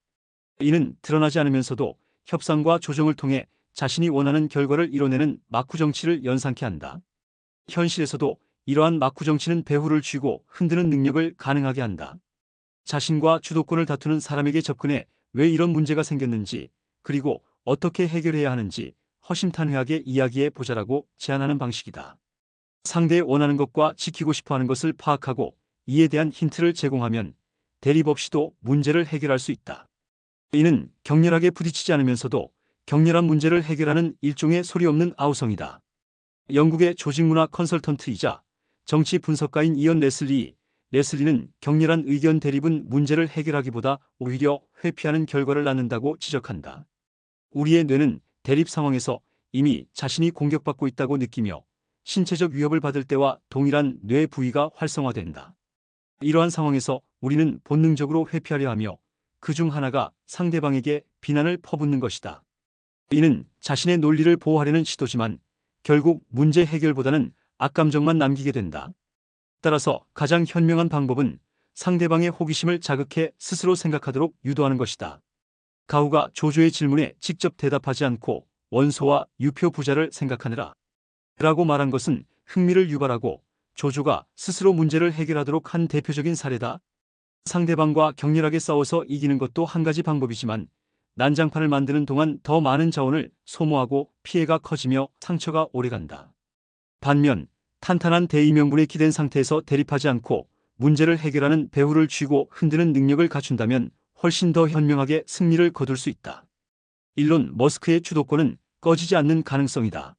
이는 드러나지 않으면서도 협상과 조정을 통해 자신이 원하는 결과를 이뤄내는 막후 정치를 연상케 한다. 현실에서도 이러한 막후 정치는 배후를 쥐고 흔드는 능력을 가능하게 한다. 자신과 주도권을 다투는 사람에게 접근해 왜 이런 문제가 생겼는지 그리고 어떻게 해결해야 하는지 허심탄회하게 이야기해 보자라고 제안하는 방식이다. 상대의 원하는 것과 지키고 싶어하는 것을 파악하고 이에 대한 힌트를 제공하면 대립 없이도 문제를 해결할 수 있다. 이는 격렬하게 부딪히지 않으면서도 격렬한 문제를 해결하는 일종의 소리 없는 아우성이다. 영국의 조직문화 컨설턴트이자 정치 분석가인 이언 레슬리는 격렬한 의견 대립은 문제를 해결하기보다 오히려 회피하는 결과를 낳는다고 지적한다. 우리의 뇌는 대립 상황에서 이미 자신이 공격받고 있다고 느끼며 신체적 위협을 받을 때와 동일한 뇌 부위가 활성화된다. 이러한 상황에서 우리는 본능적으로 회피하려 하며 그 중 하나가 상대방에게 비난을 퍼붓는 것이다. 이는 자신의 논리를 보호하려는 시도지만 결국 문제 해결보다는 악감정만 남기게 된다. 따라서 가장 현명한 방법은 상대방의 호기심을 자극해 스스로 생각하도록 유도하는 것이다. 가후가 조조의 질문에 직접 대답하지 않고 원소와 유표 부자를 생각하느라 라고 말한 것은 흥미를 유발하고 조조가 스스로 문제를 해결하도록 한 대표적인 사례다. 상대방과 격렬하게 싸워서 이기는 것도 한 가지 방법이지만 난장판을 만드는 동안 더 많은 자원을 소모하고 피해가 커지며 상처가 오래간다. 반면 탄탄한 대의명분에 기댄 상태에서 대립하지 않고 문제를 해결하는 배후를 쥐고 흔드는 능력을 갖춘다면 훨씬 더 현명하게 승리를 거둘 수 있다. 일론 머스크의 주도권은 꺼지지 않는 가능성이다.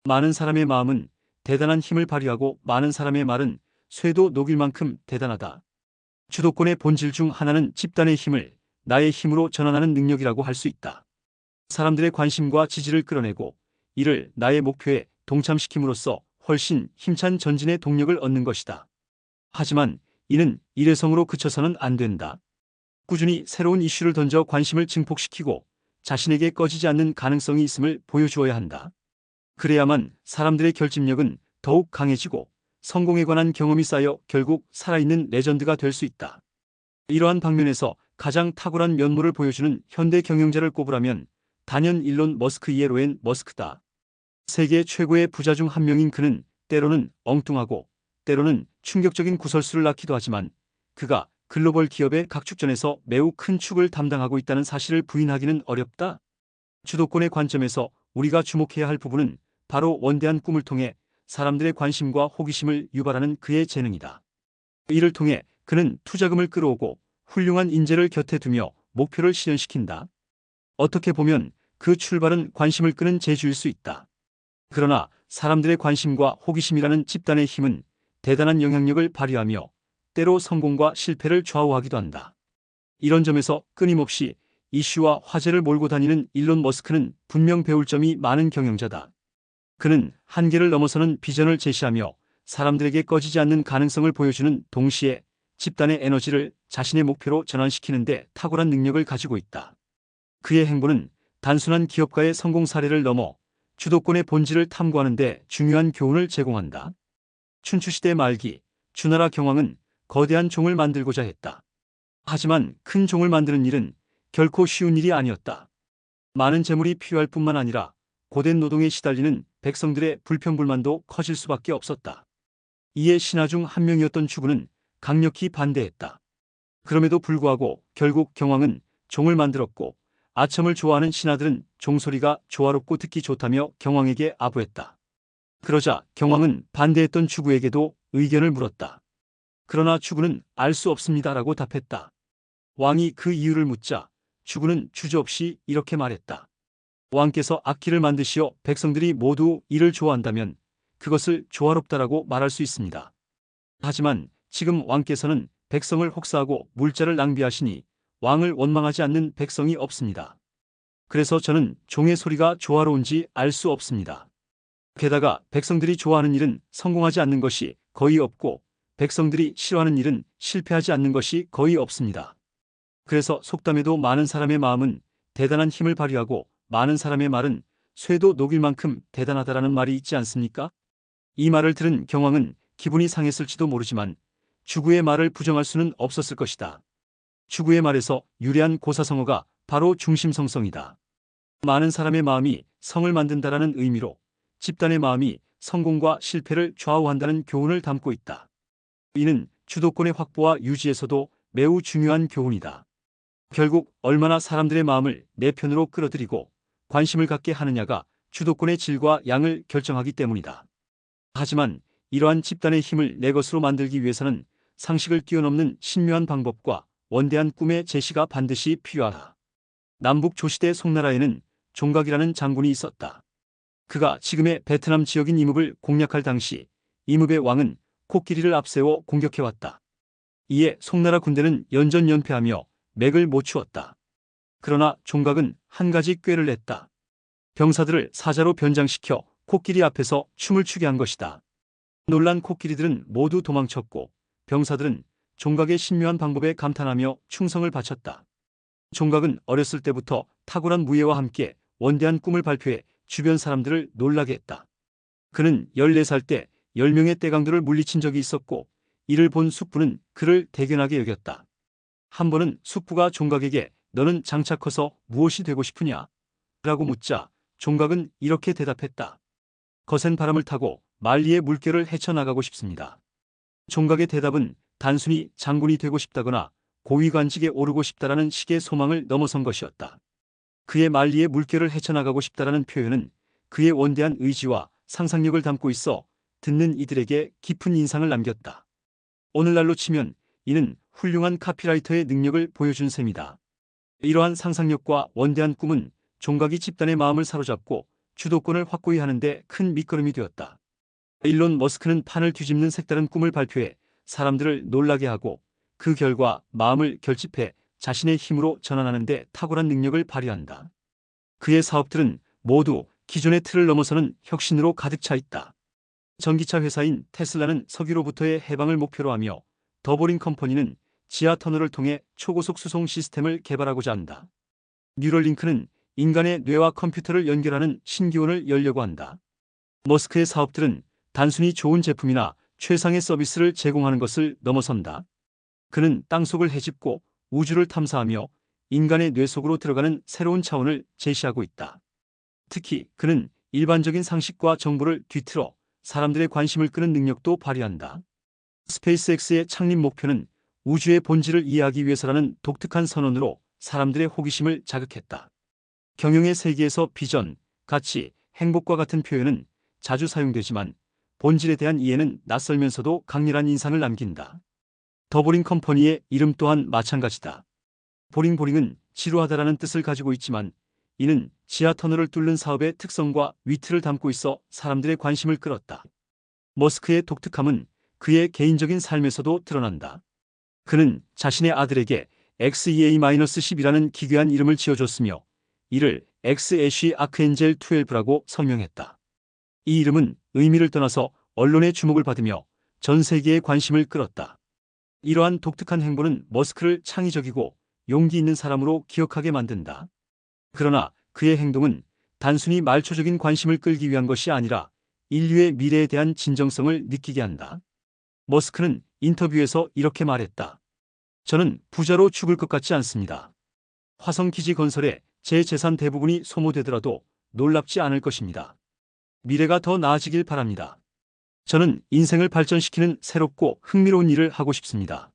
많은 사람의 마음은 대단한 힘을 발휘하고 많은 사람의 말은 쇠도 녹일 만큼 대단하다. 주도권의 본질 중 하나는 집단의 힘을 나의 힘으로 전환하는 능력이라고 할 수 있다. 사람들의 관심과 지지를 끌어내고 이를 나의 목표에 동참시킴으로써 훨씬 힘찬 전진의 동력을 얻는 것이다. 하지만 이는 일회성으로 그쳐서는 안 된다. 꾸준히 새로운 이슈를 던져 관심을 증폭시키고 자신에게 꺼지지 않는 가능성이 있음을 보여주어야 한다. 그래야만 사람들의 결집력은 더욱 강해지고 성공에 관한 경험이 쌓여 결국 살아있는 레전드가 될 수 있다. 이러한 방면에서 가장 탁월한 면모를 보여주는 현대 경영자를 꼽으라면 단연 일론 머스크 이에로엔 머스크다. 세계 최고의 부자 중 한 명인 그는 때로는 엉뚱하고 때로는 충격적인 구설수를 낳기도 하지만 그가 글로벌 기업의 각축전에서 매우 큰 축을 담당하고 있다는 사실을 부인하기는 어렵다. 주도권의 관점에서 우리가 주목해야 할 부분은 바로 원대한 꿈을 통해 사람들의 관심과 호기심을 유발하는 그의 재능이다. 이를 통해 그는 투자금을 끌어오고 훌륭한 인재를 곁에 두며 목표를 실현시킨다. 어떻게 보면 그 출발은 관심을 끄는 재주일 수 있다. 그러나 사람들의 관심과 호기심이라는 집단의 힘은 대단한 영향력을 발휘하며 때로 성공과 실패를 좌우하기도 한다. 이런 점에서 끊임없이 이슈와 화제를 몰고 다니는 일론 머스크는 분명 배울 점이 많은 경영자다. 그는 한계를 넘어서는 비전을 제시하며 사람들에게 꺼지지 않는 가능성을 보여주는 동시에 집단의 에너지를 자신의 목표로 전환시키는 데 탁월한 능력을 가지고 있다. 그의 행보는 단순한 기업가의 성공 사례를 넘어 주도권의 본질을 탐구하는 데 중요한 교훈을 제공한다. 춘추시대 말기 주나라 경왕은 거대한 종을 만들고자 했다. 하지만 큰 종을 만드는 일은 결코 쉬운 일이 아니었다. 많은 재물이 필요할 뿐만 아니라 고된 노동에 시달리는 백성들의 불평불만도 커질 수밖에 없었다. 이에 신하 중 한 명이었던 주군은 강력히 반대했다. 그럼에도 불구하고 결국 경왕은 종을 만들었고 아첨을 좋아하는 신하들은 종소리가 조화롭고 듣기 좋다며 경왕에게 아부했다. 그러자 경왕은 반대했던 주구에게도 의견을 물었다. 그러나 주구는 알 수 없습니다라고 답했다. 왕이 그 이유를 묻자 주구는 주저없이 이렇게 말했다. 왕께서 악기를 만드시어 백성들이 모두 이를 좋아한다면 그것을 조화롭다라고 말할 수 있습니다. 하지만 지금 왕께서는 백성을 혹사하고 물자를 낭비하시니 왕을 원망하지 않는 백성이 없습니다. 그래서 저는 종의 소리가 조화로운지 알 수 없습니다. 게다가 백성들이 좋아하는 일은 성공하지 않는 것이 거의 없고 백성들이 싫어하는 일은 실패하지 않는 것이 거의 없습니다. 그래서 속담에도 많은 사람의 마음은 대단한 힘을 발휘하고 많은 사람의 말은 쇠도 녹일 만큼 대단하다라는 말이 있지 않습니까? 이 말을 들은 경왕은 기분이 상했을지도 모르지만 주구의 말을 부정할 수는 없었을 것이다. 주구의 말에서 유래한 고사성어가 바로 중심성성이다. 많은 사람의 마음이 성을 만든다라는 의미로 집단의 마음이 성공과 실패를 좌우한다는 교훈을 담고 있다. 이는 주도권의 확보와 유지에서도 매우 중요한 교훈이다. 결국 얼마나 사람들의 마음을 내 편으로 끌어들이고 관심을 갖게 하느냐가 주도권의 질과 양을 결정하기 때문이다. 하지만 이러한 집단의 힘을 내 것으로 만들기 위해서는 상식을 뛰어넘는 신묘한 방법과 원대한 꿈의 제시가 반드시 필요하다. 남북 조시대 송나라에는 종각이라는 장군이 있었다. 그가 지금의 베트남 지역인 이뭅을 공략할 당시 이뭅의 왕은 코끼리를 앞세워 공격해왔다. 이에 송나라 군대는 연전연패하며 맥을 못 추었다. 그러나 종각은 한 가지 꾀를 냈다. 병사들을 사자로 변장시켜 코끼리 앞에서 춤을 추게 한 것이다. 놀란 코끼리들은 모두 도망쳤고 병사들은 종각의 신묘한 방법에 감탄하며 충성을 바쳤다. 종각은 어렸을 때부터 탁월한 무예와 함께 원대한 꿈을 발표해 주변 사람들을 놀라게 했다. 그는 14살 때 10명의 떼강도를 물리친 적이 있었고 이를 본 숙부는 그를 대견하게 여겼다. 한 번은 숙부가 종각에게 너는 장차 커서 무엇이 되고 싶으냐? 라고 묻자 종각은 이렇게 대답했다. 거센 바람을 타고 만리의 물결을 헤쳐나가고 싶습니다. 종각의 대답은 단순히 장군이 되고 싶다거나 고위관직에 오르고 싶다라는 식의 소망을 넘어선 것이었다. 그의 만리의 물결을 헤쳐나가고 싶다라는 표현은 그의 원대한 의지와 상상력을 담고 있어 듣는 이들에게 깊은 인상을 남겼다. 오늘날로 치면 이는 훌륭한 카피라이터의 능력을 보여준 셈이다. 이러한 상상력과 원대한 꿈은 종각이 집단의 마음을 사로잡고 주도권을 확고히 하는데 큰 밑거름이 되었다. 일론 머스크는 판을 뒤집는 색다른 꿈을 발표해 사람들을 놀라게 하고 그 결과 마음을 결집해 자신의 힘으로 전환하는 데 탁월한 능력을 발휘한다. 그의 사업들은 모두 기존의 틀을 넘어서는 혁신으로 가득 차 있다. 전기차 회사인 테슬라는 석유로부터의 해방을 목표로 하며 더보링 컴퍼니는 지하 터널을 통해 초고속 수송 시스템을 개발하고자 한다. 뉴럴링크는 인간의 뇌와 컴퓨터를 연결하는 신기원을 열려고 한다. 머스크의 사업들은 단순히 좋은 제품이나 최상의 서비스를 제공하는 것을 넘어선다. 그는 땅속을 헤집고 우주를 탐사하며 인간의 뇌 속으로 들어가는 새로운 차원을 제시하고 있다. 특히 그는 일반적인 상식과 정보를 뒤틀어 사람들의 관심을 끄는 능력도 발휘한다. 스페이스X의 창립 목표는 우주의 본질을 이해하기 위해서라는 독특한 선언으로 사람들의 호기심을 자극했다. 경영의 세계에서 비전, 가치, 행복과 같은 표현은 자주 사용되지만 본질에 대한 이해는 낯설면서도 강렬한 인상을 남긴다. 더보링 컴퍼니의 이름 또한 마찬가지다. 보링보링은 지루하다라는 뜻을 가지고 있지만 이는 지하 터널을 뚫는 사업의 특성과 위트를 담고 있어 사람들의 관심을 끌었다. 머스크의 독특함은 그의 개인적인 삶에서도 드러난다. 그는 자신의 아들에게 XEA-10이라는 기괴한 이름을 지어줬으며 이를 X-애쉬 아크엔젤 12라고 설명했다. 이 이름은 의미를 떠나서 언론의 주목을 받으며 전 세계의 관심을 끌었다. 이러한 독특한 행보는 머스크를 창의적이고 용기 있는 사람으로 기억하게 만든다. 그러나 그의 행동은 단순히 말초적인 관심을 끌기 위한 것이 아니라 인류의 미래에 대한 진정성을 느끼게 한다. 머스크는 인터뷰에서 이렇게 말했다. 저는 부자로 죽을 것 같지 않습니다. 화성 기지 건설에 제 재산 대부분이 소모되더라도 놀랍지 않을 것입니다. 미래가 더 나아지길 바랍니다. 저는 인생을 발전시키는 새롭고 흥미로운 일을 하고 싶습니다.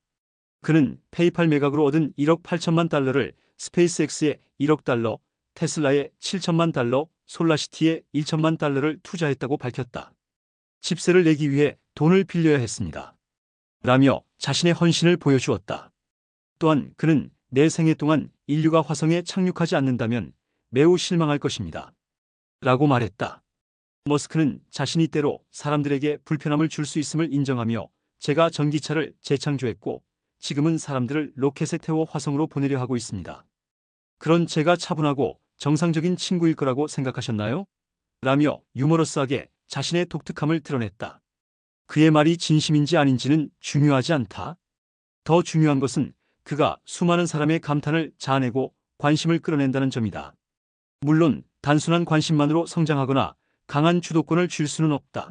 그는 페이팔 매각으로 얻은 1억 8천만 달러를 스페이스X에 1억 달러, 테슬라에 7천만 달러, 솔라시티에 1천만 달러를 투자했다고 밝혔다. 집세를 내기 위해 돈을 빌려야 했습니다. 라며 자신의 헌신을 보여주었다. 또한 그는 내 생애 동안 인류가 화성에 착륙하지 않는다면 매우 실망할 것입니다. 라고 말했다. 머스크는 자신이 때로 사람들에게 불편함을 줄 수 있음을 인정하며 제가 전기차를 재창조했고 지금은 사람들을 로켓에 태워 화성으로 보내려 하고 있습니다. 그런 제가 차분하고 정상적인 친구일 거라고 생각하셨나요? 라며 유머러스하게 자신의 독특함을 드러냈다. 그의 말이 진심인지 아닌지는 중요하지 않다. 더 중요한 것은 그가 수많은 사람의 감탄을 자아내고 관심을 끌어낸다는 점이다. 물론 단순한 관심만으로 성장하거나 강한 주도권을 쥘 수는 없다.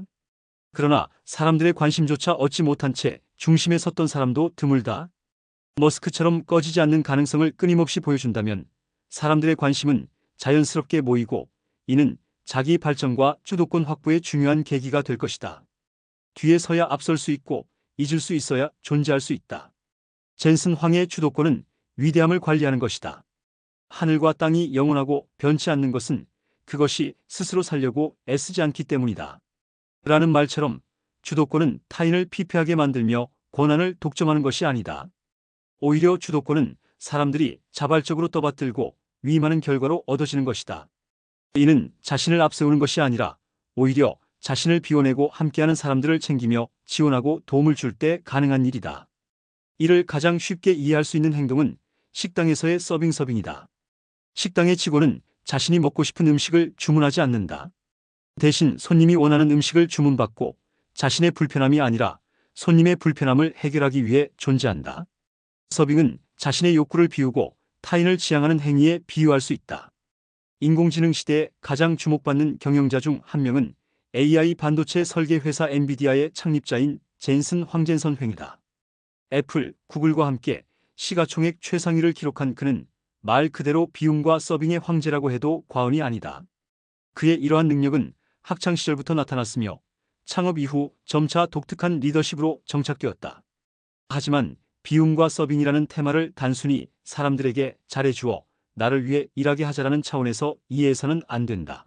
그러나 사람들의 관심조차 얻지 못한 채 중심에 섰던 사람도 드물다. 머스크처럼 꺼지지 않는 가능성을 끊임없이 보여준다면 사람들의 관심은 자연스럽게 모이고 이는 자기 발전과 주도권 확보의 중요한 계기가 될 것이다. 뒤에 서야 앞설 수 있고 잊을 수 있어야 존재할 수 있다. 젠슨 황의 주도권은 위대함을 관리하는 것이다. 하늘과 땅이 영원하고 변치 않는 것은 그것이 스스로 살려고 애쓰지 않기 때문이다. 라는 말처럼 주도권은 타인을 피폐하게 만들며 권한을 독점하는 것이 아니다. 오히려 주도권은 사람들이 자발적으로 떠받들고 위임하는 결과로 얻어지는 것이다. 이는 자신을 앞세우는 것이 아니라 오히려 자신을 비워내고 함께하는 사람들을 챙기며 지원하고 도움을 줄 때 가능한 일이다. 이를 가장 쉽게 이해할 수 있는 행동은 식당에서의 서빙이다. 식당의 직원은 자신이 먹고 싶은 음식을 주문하지 않는다. 대신 손님이 원하는 음식을 주문받고 자신의 불편함이 아니라 손님의 불편함을 해결하기 위해 존재한다. 서빙은 자신의 욕구를 비우고 타인을 지향하는 행위에 비유할 수 있다. 인공지능 시대에 가장 주목받는 경영자 중 한 명은 AI 반도체 설계 회사 엔비디아의 창립자인 젠슨 황젠선 횡이다. 애플, 구글과 함께 시가총액 최상위를 기록한 그는 말 그대로 비움과 서빙의 황제라고 해도 과언이 아니다. 그의 이러한 능력은 학창 시절부터 나타났으며 창업 이후 점차 독특한 리더십으로 정착되었다. 하지만 비움과 서빙이라는 테마를 단순히 사람들에게 잘해주어 나를 위해 일하게 하자라는 차원에서 이해해서는 안 된다.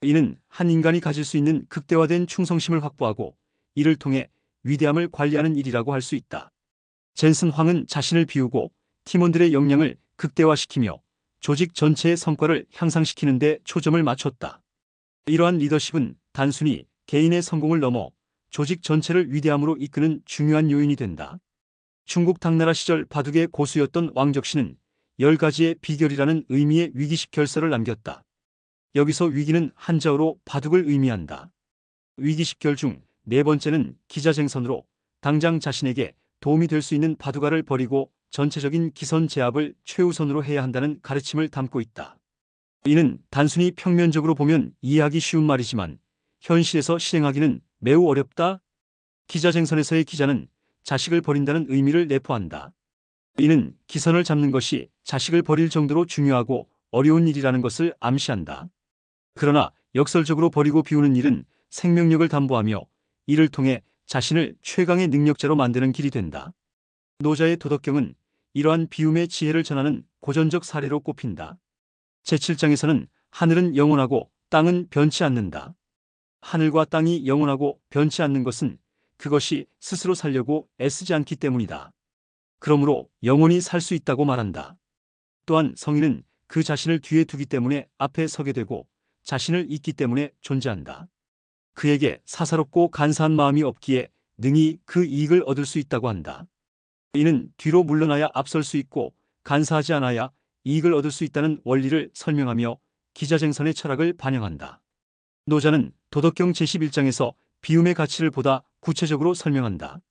이는 한 인간이 가질 수 있는 극대화된 충성심을 확보하고 이를 통해 위대함을 관리하는 일이라고 할 수 있다. 젠슨 황은 자신을 비우고 팀원들의 역량을 극대화시키며 조직 전체의 성과를 향상시키는 데 초점을 맞췄다. 이러한 리더십은 단순히 개인의 성공을 넘어 조직 전체를 위대함으로 이끄는 중요한 요인이 된다. 중국 당나라 시절 바둑의 고수였던 왕적신은 10가지의 비결이라는 의미의 위기식 결설을 남겼다. 여기서 위기는 한자어로 바둑을 의미한다. 위기식 결 중 네 번째는 기자쟁선으로 당장 자신에게 도움이 될 수 있는 바둑알을 버리고 전체적인 기선 제압을 최우선으로 해야 한다는 가르침을 담고 있다. 이는 단순히 평면적으로 보면 이해하기 쉬운 말이지만 현실에서 실행하기는 매우 어렵다. 기자쟁선에서의 기자는 자식을 버린다는 의미를 내포한다. 이는 기선을 잡는 것이 자식을 버릴 정도로 중요하고 어려운 일이라는 것을 암시한다. 그러나 역설적으로 버리고 비우는 일은 생명력을 담보하며 이를 통해 자신을 최강의 능력자로 만드는 길이 된다. 노자의 도덕경은 이러한 비움의 지혜를 전하는 고전적 사례로 꼽힌다. 제7장에서는 하늘은 영원하고 땅은 변치 않는다. 하늘과 땅이 영원하고 변치 않는 것은 그것이 스스로 살려고 애쓰지 않기 때문이다. 그러므로 영원히 살 수 있다고 말한다. 또한 성인은 그 자신을 뒤에 두기 때문에 앞에 서게 되고 자신을 잊기 때문에 존재한다. 그에게 사사롭고 간사한 마음이 없기에 능히 그 이익을 얻을 수 있다고 한다. 이는 뒤로 물러나야 앞설 수 있고 간사하지 않아야 이익을 얻을 수 있다는 원리를 설명하며 기자쟁선의 철학을 반영한다. 노자는 도덕경 제11장에서 비움의 가치를 보다 구체적으로 설명한다.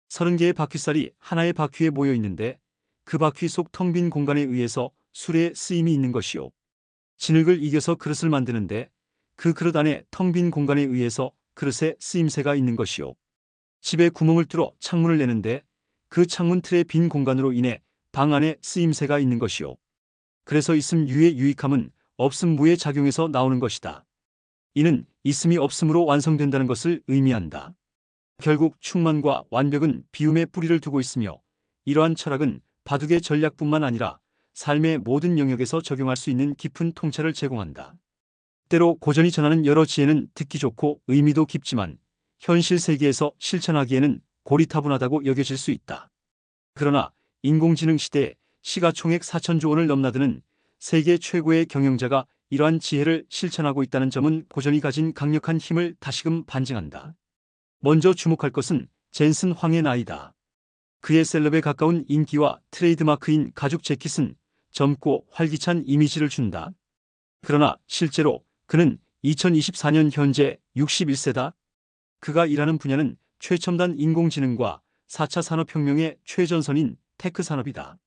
30개의 바퀴살이 하나의 바퀴에 모여 있는데 그 바퀴 속 텅 빈 공간에 의해서 수레의 쓰임이 있는 것이요. 진흙을 이겨서 그릇을 만드는데 그 그릇 안에 텅 빈 공간에 의해서 그릇에 쓰임새가 있는 것이요. 집에 구멍을 뚫어 창문을 내는데 그 창문 틀의 빈 공간으로 인해 방 안에 쓰임새가 있는 것이요. 그래서 있음 유의 유익함은 없음 무의 작용에서 나오는 것이다. 이는 있음이 없음으로 완성된다는 것을 의미한다. 결국 충만과 완벽은 비움에 뿌리를 두고 있으며 이러한 철학은 바둑의 전략뿐만 아니라 삶의 모든 영역에서 적용할 수 있는 깊은 통찰을 제공한다. 때로 고전이 전하는 여러 지혜는 듣기 좋고 의미도 깊지만 현실 세계에서 실천하기에는 고리타분하다고 여겨질 수 있다. 그러나 인공지능 시대에 시가총액 4천조 원을 넘나드는 세계 최고의 경영자가 이러한 지혜를 실천하고 있다는 점은 고전이 가진 강력한 힘을 다시금 반증한다. 먼저 주목할 것은 젠슨 황의 나이다. 그의 셀럽에 가까운 인기와 트레이드마크인 가죽 재킷은 젊고 활기찬 이미지를 준다. 그러나 실제로 그는 2024년 현재 61세다. 그가 일하는 분야는 최첨단 인공지능과 4차 산업혁명의 최전선인 테크 산업이다.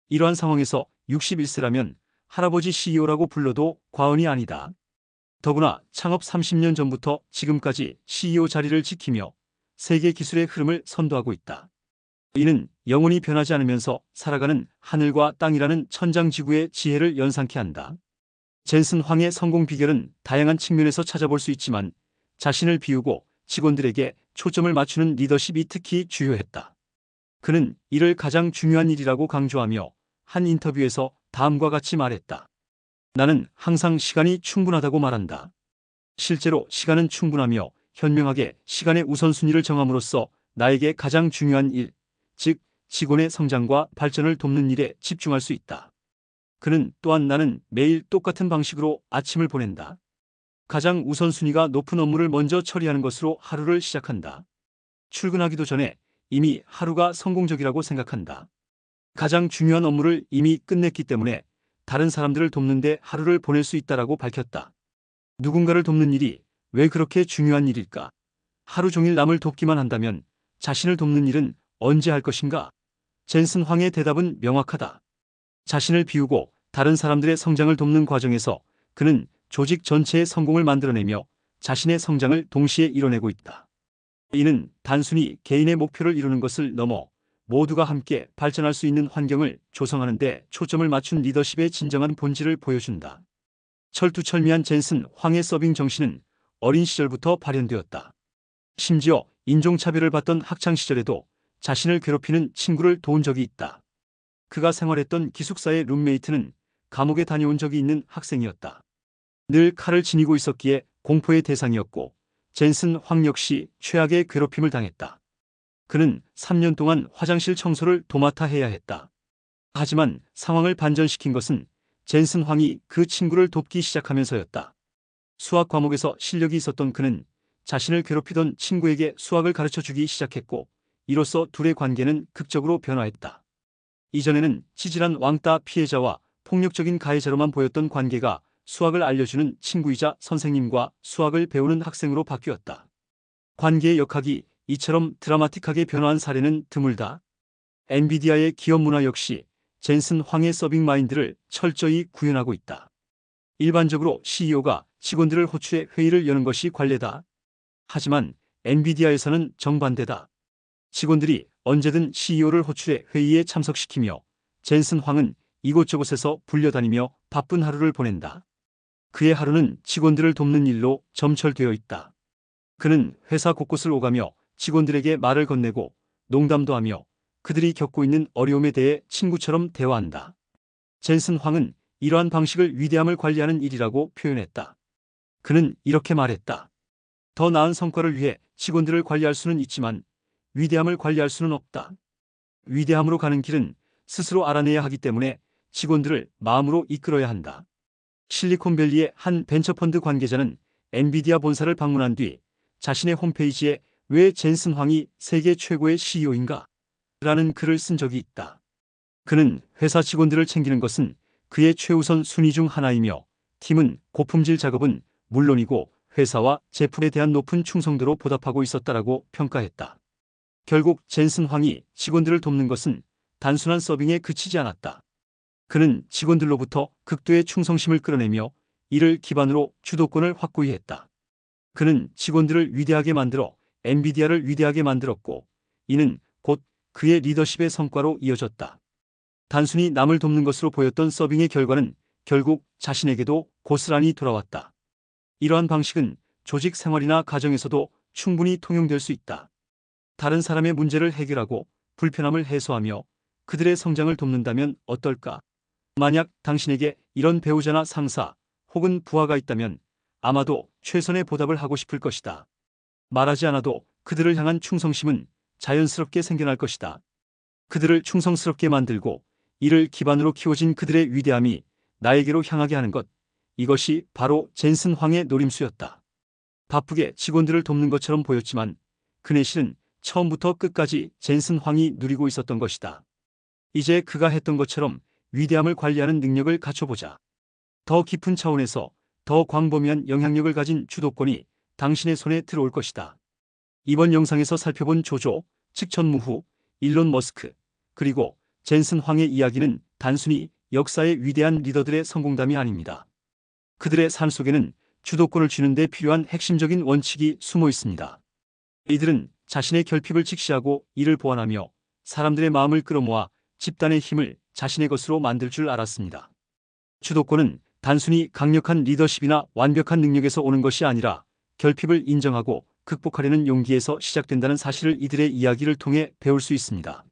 이러한 상황에서 61세라면 할아버지 CEO라고 불러도 과언이 아니다. 더구나 창업 30년 전부터 지금까지 CEO 자리를 지키며 세계 기술의 흐름을 선도하고 있다. 이는 영원히 변하지 않으면서 살아가는 하늘과 땅이라는 천장지구의 지혜를 연상케 한다. 젠슨 황의 성공 비결은 다양한 측면에서 찾아볼 수 있지만 자신을 비우고 직원들에게 초점을 맞추는 리더십이 특히 주요했다. 그는 이를 가장 중요한 일이라고 강조하며 한 인터뷰에서 다음과 같이 말했다. 나는 항상 시간이 충분하다고 말한다. 실제로 시간은 충분하며 현명하게 시간의 우선순위를 정함으로써 나에게 가장 중요한 일, 즉 직원의 성장과 발전을 돕는 일에 집중할 수 있다. 그는 또한 나는 매일 똑같은 방식으로 아침을 보낸다. 가장 우선순위가 높은 업무를 먼저 처리하는 것으로 하루를 시작한다. 출근하기도 전에 이미 하루가 성공적이라고 생각한다. 가장 중요한 업무를 이미 끝냈기 때문에 다른 사람들을 돕는데 하루를 보낼 수 있다라고 밝혔다. 누군가를 돕는 일이 왜 그렇게 중요한 일일까? 하루 종일 남을 돕기만 한다면 자신을 돕는 일은 언제 할 것인가? 젠슨 황의 대답은 명확하다. 자신을 비우고 다른 사람들의 성장을 돕는 과정에서 그는 조직 전체의 성공을 만들어내며 자신의 성장을 동시에 이뤄내고 있다. 이는 단순히 개인의 목표를 이루는 것을 넘어 모두가 함께 발전할 수 있는 환경을 조성하는 데 초점을 맞춘 리더십의 진정한 본질을 보여준다. 철두철미한 젠슨 황의 서빙 정신은 어린 시절부터 발현되었다. 심지어 인종차별을 받던 학창시절에도 자신을 괴롭히는 친구를 도운 적이 있다. 그가 생활했던 기숙사의 룸메이트는 감옥에 다녀온 적이 있는 학생이었다. 늘 칼을 지니고 있었기에 공포의 대상이었고 젠슨 황 역시 최악의 괴롭힘을 당했다. 그는 3년 동안 화장실 청소를 도맡아 해야 했다. 하지만 상황을 반전시킨 것은 젠슨 황이 그 친구를 돕기 시작하면서였다. 수학 과목에서 실력이 있었던 그는 자신을 괴롭히던 친구에게 수학을 가르쳐 주기 시작했고 이로써 둘의 관계는 극적으로 변화했다. 이전에는 치질한 왕따 피해자와 폭력적인 가해자로만 보였던 관계가 수학을 알려주는 친구이자 선생님과 수학을 배우는 학생으로 바뀌었다. 관계의 역학이 이처럼 드라마틱하게 변화한 사례는 드물다. 엔비디아의 기업 문화 역시 젠슨 황의 서빙 마인드를 철저히 구현하고 있다. 일반적으로 CEO가 직원들을 호출해 회의를 여는 것이 관례다. 하지만 엔비디아에서는 정반대다. 직원들이 언제든 CEO를 호출해 회의에 참석시키며 젠슨 황은 이곳저곳에서 불려다니며 바쁜 하루를 보낸다. 그의 하루는 직원들을 돕는 일로 점철되어 있다. 그는 회사 곳곳을 오가며 직원들에게 말을 건네고 농담도 하며 그들이 겪고 있는 어려움에 대해 친구처럼 대화한다. 젠슨 황은 이러한 방식을 위대함을 관리하는 일이라고 표현했다. 그는 이렇게 말했다. 더 나은 성과를 위해 직원들을 관리할 수는 있지만 위대함을 관리할 수는 없다. 위대함으로 가는 길은 스스로 알아내야 하기 때문에 직원들을 마음으로 이끌어야 한다. 실리콘밸리의 한 벤처펀드 관계자는 엔비디아 본사를 방문한 뒤 자신의 홈페이지에 왜 젠슨 황이 세계 최고의 CEO인가? 라는 글을 쓴 적이 있다. 그는 회사 직원들을 챙기는 것은 그의 최우선 순위 중 하나이며 팀은 고품질 작업은 물론이고 회사와 제품에 대한 높은 충성도로 보답하고 있었다라고 평가했다. 결국 젠슨 황이 직원들을 돕는 것은 단순한 서빙에 그치지 않았다. 그는 직원들로부터 극도의 충성심을 끌어내며 이를 기반으로 주도권을 확고히 했다. 그는 직원들을 위대하게 만들어 엔비디아를 위대하게 만들었고 이는 곧 그의 리더십의 성과로 이어졌다. 단순히 남을 돕는 것으로 보였던 서빙의 결과는 결국 자신에게도 고스란히 돌아왔다. 이러한 방식은 조직 생활이나 가정에서도 충분히 통용될 수 있다. 다른 사람의 문제를 해결하고 불편함을 해소하며 그들의 성장을 돕는다면 어떨까? 만약 당신에게 이런 배우자나 상사 혹은 부하가 있다면 아마도 최선의 보답을 하고 싶을 것이다. 말하지 않아도 그들을 향한 충성심은 자연스럽게 생겨날 것이다. 그들을 충성스럽게 만들고 이를 기반으로 키워진 그들의 위대함이 나에게로 향하게 하는 것. 이것이 바로 젠슨 황의 노림수였다. 바쁘게 직원들을 돕는 것처럼 보였지만 그의 실은 처음부터 끝까지 젠슨 황이 누리고 있었던 것이다. 이제 그가 했던 것처럼 위대함을 관리하는 능력을 갖춰보자. 더 깊은 차원에서 더 광범위한 영향력을 가진 주도권이 당신의 손에 들어올 것이다. 이번 영상에서 살펴본 조조, 측천무후, 일론 머스크, 그리고 젠슨 황의 이야기는 단순히 역사의 위대한 리더들의 성공담이 아닙니다. 그들의 삶 속에는 주도권을 쥐는 데 필요한 핵심적인 원칙이 숨어 있습니다. 이들은 자신의 결핍을 직시하고 이를 보완하며 사람들의 마음을 끌어모아 집단의 힘을 자신의 것으로 만들 줄 알았습니다. 주도권은 단순히 강력한 리더십이나 완벽한 능력에서 오는 것이 아니라 결핍을 인정하고 극복하려는 용기에서 시작된다는 사실을 이들의 이야기를 통해 배울 수 있습니다.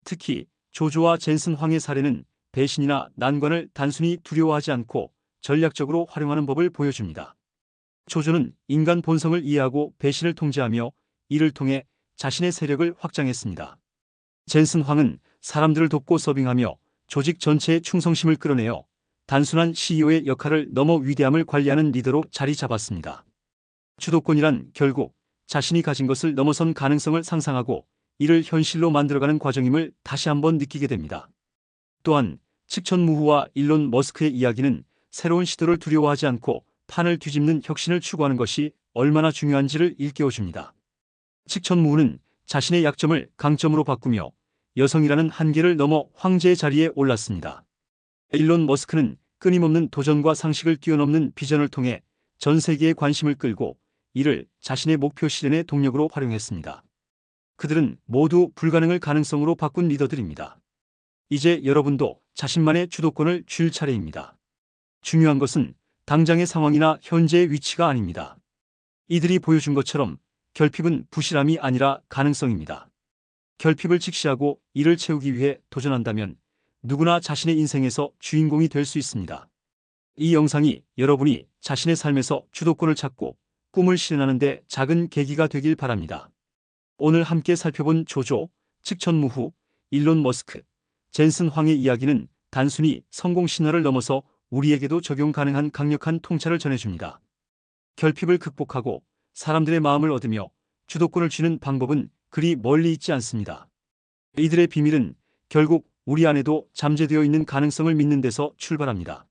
특히 조조와 젠슨 황의 사례는 배신이나 난관을 단순히 두려워하지 않고 전략적으로 활용하는 법을 보여줍니다. 조조는 인간 본성을 이해하고 배신을 통제하며 이를 통해 자신의 세력을 확장했습니다. 젠슨 황은 사람들을 돕고 서빙하며 조직 전체의 충성심을 끌어내어 단순한 CEO의 역할을 넘어 위대함을 관리하는 리더로 자리 잡았습니다. 주도권이란 결국 자신이 가진 것을 넘어선 가능성을 상상하고 이를 현실로 만들어가는 과정임을 다시 한번 느끼게 됩니다. 또한 측천무후와 일론 머스크의 이야기는 새로운 시도를 두려워하지 않고 판을 뒤집는 혁신을 추구하는 것이 얼마나 중요한지를 일깨워줍니다. 측천무후는 자신의 약점을 강점으로 바꾸며 여성이라는 한계를 넘어 황제의 자리에 올랐습니다. 일론 머스크는 끊임없는 도전과 상식을 뛰어넘는 비전을 통해 전 세계의 관심을 끌고 이를 자신의 목표 실현의 동력으로 활용했습니다. 그들은 모두 불가능을 가능성으로 바꾼 리더들입니다. 이제 여러분도 자신만의 주도권을 쥘 차례입니다. 중요한 것은 당장의 상황이나 현재의 위치가 아닙니다. 이들이 보여준 것처럼 결핍은 부실함이 아니라 가능성입니다. 결핍을 직시하고 이를 채우기 위해 도전한다면 누구나 자신의 인생에서 주인공이 될 수 있습니다. 이 영상이 여러분이 자신의 삶에서 주도권을 찾고 꿈을 실현하는 데 작은 계기가 되길 바랍니다. 오늘 함께 살펴본 조조, 측천무후, 일론 머스크, 젠슨 황의 이야기는 단순히 성공 신화를 넘어서 우리에게도 적용 가능한 강력한 통찰을 전해줍니다. 결핍을 극복하고 사람들의 마음을 얻으며 주도권을 쥐는 방법은 그리 멀리 있지 않습니다. 이들의 비밀은 결국 우리 안에도 잠재되어 있는 가능성을 믿는 데서 출발합니다.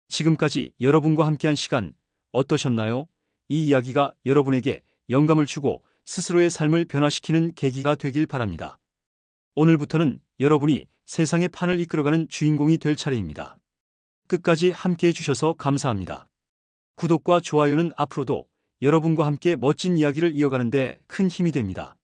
지금까지 여러분과 함께한 시간 어떠셨나요? 이 이야기가 여러분에게 영감을 주고 스스로의 삶을 변화시키는 계기가 되길 바랍니다. 오늘부터는 여러분이 세상의 판을 이끌어가는 주인공이 될 차례입니다. 끝까지 함께해 주셔서 감사합니다. 구독과 좋아요는 앞으로도 여러분과 함께 멋진 이야기를 이어가는 데 큰 힘이 됩니다.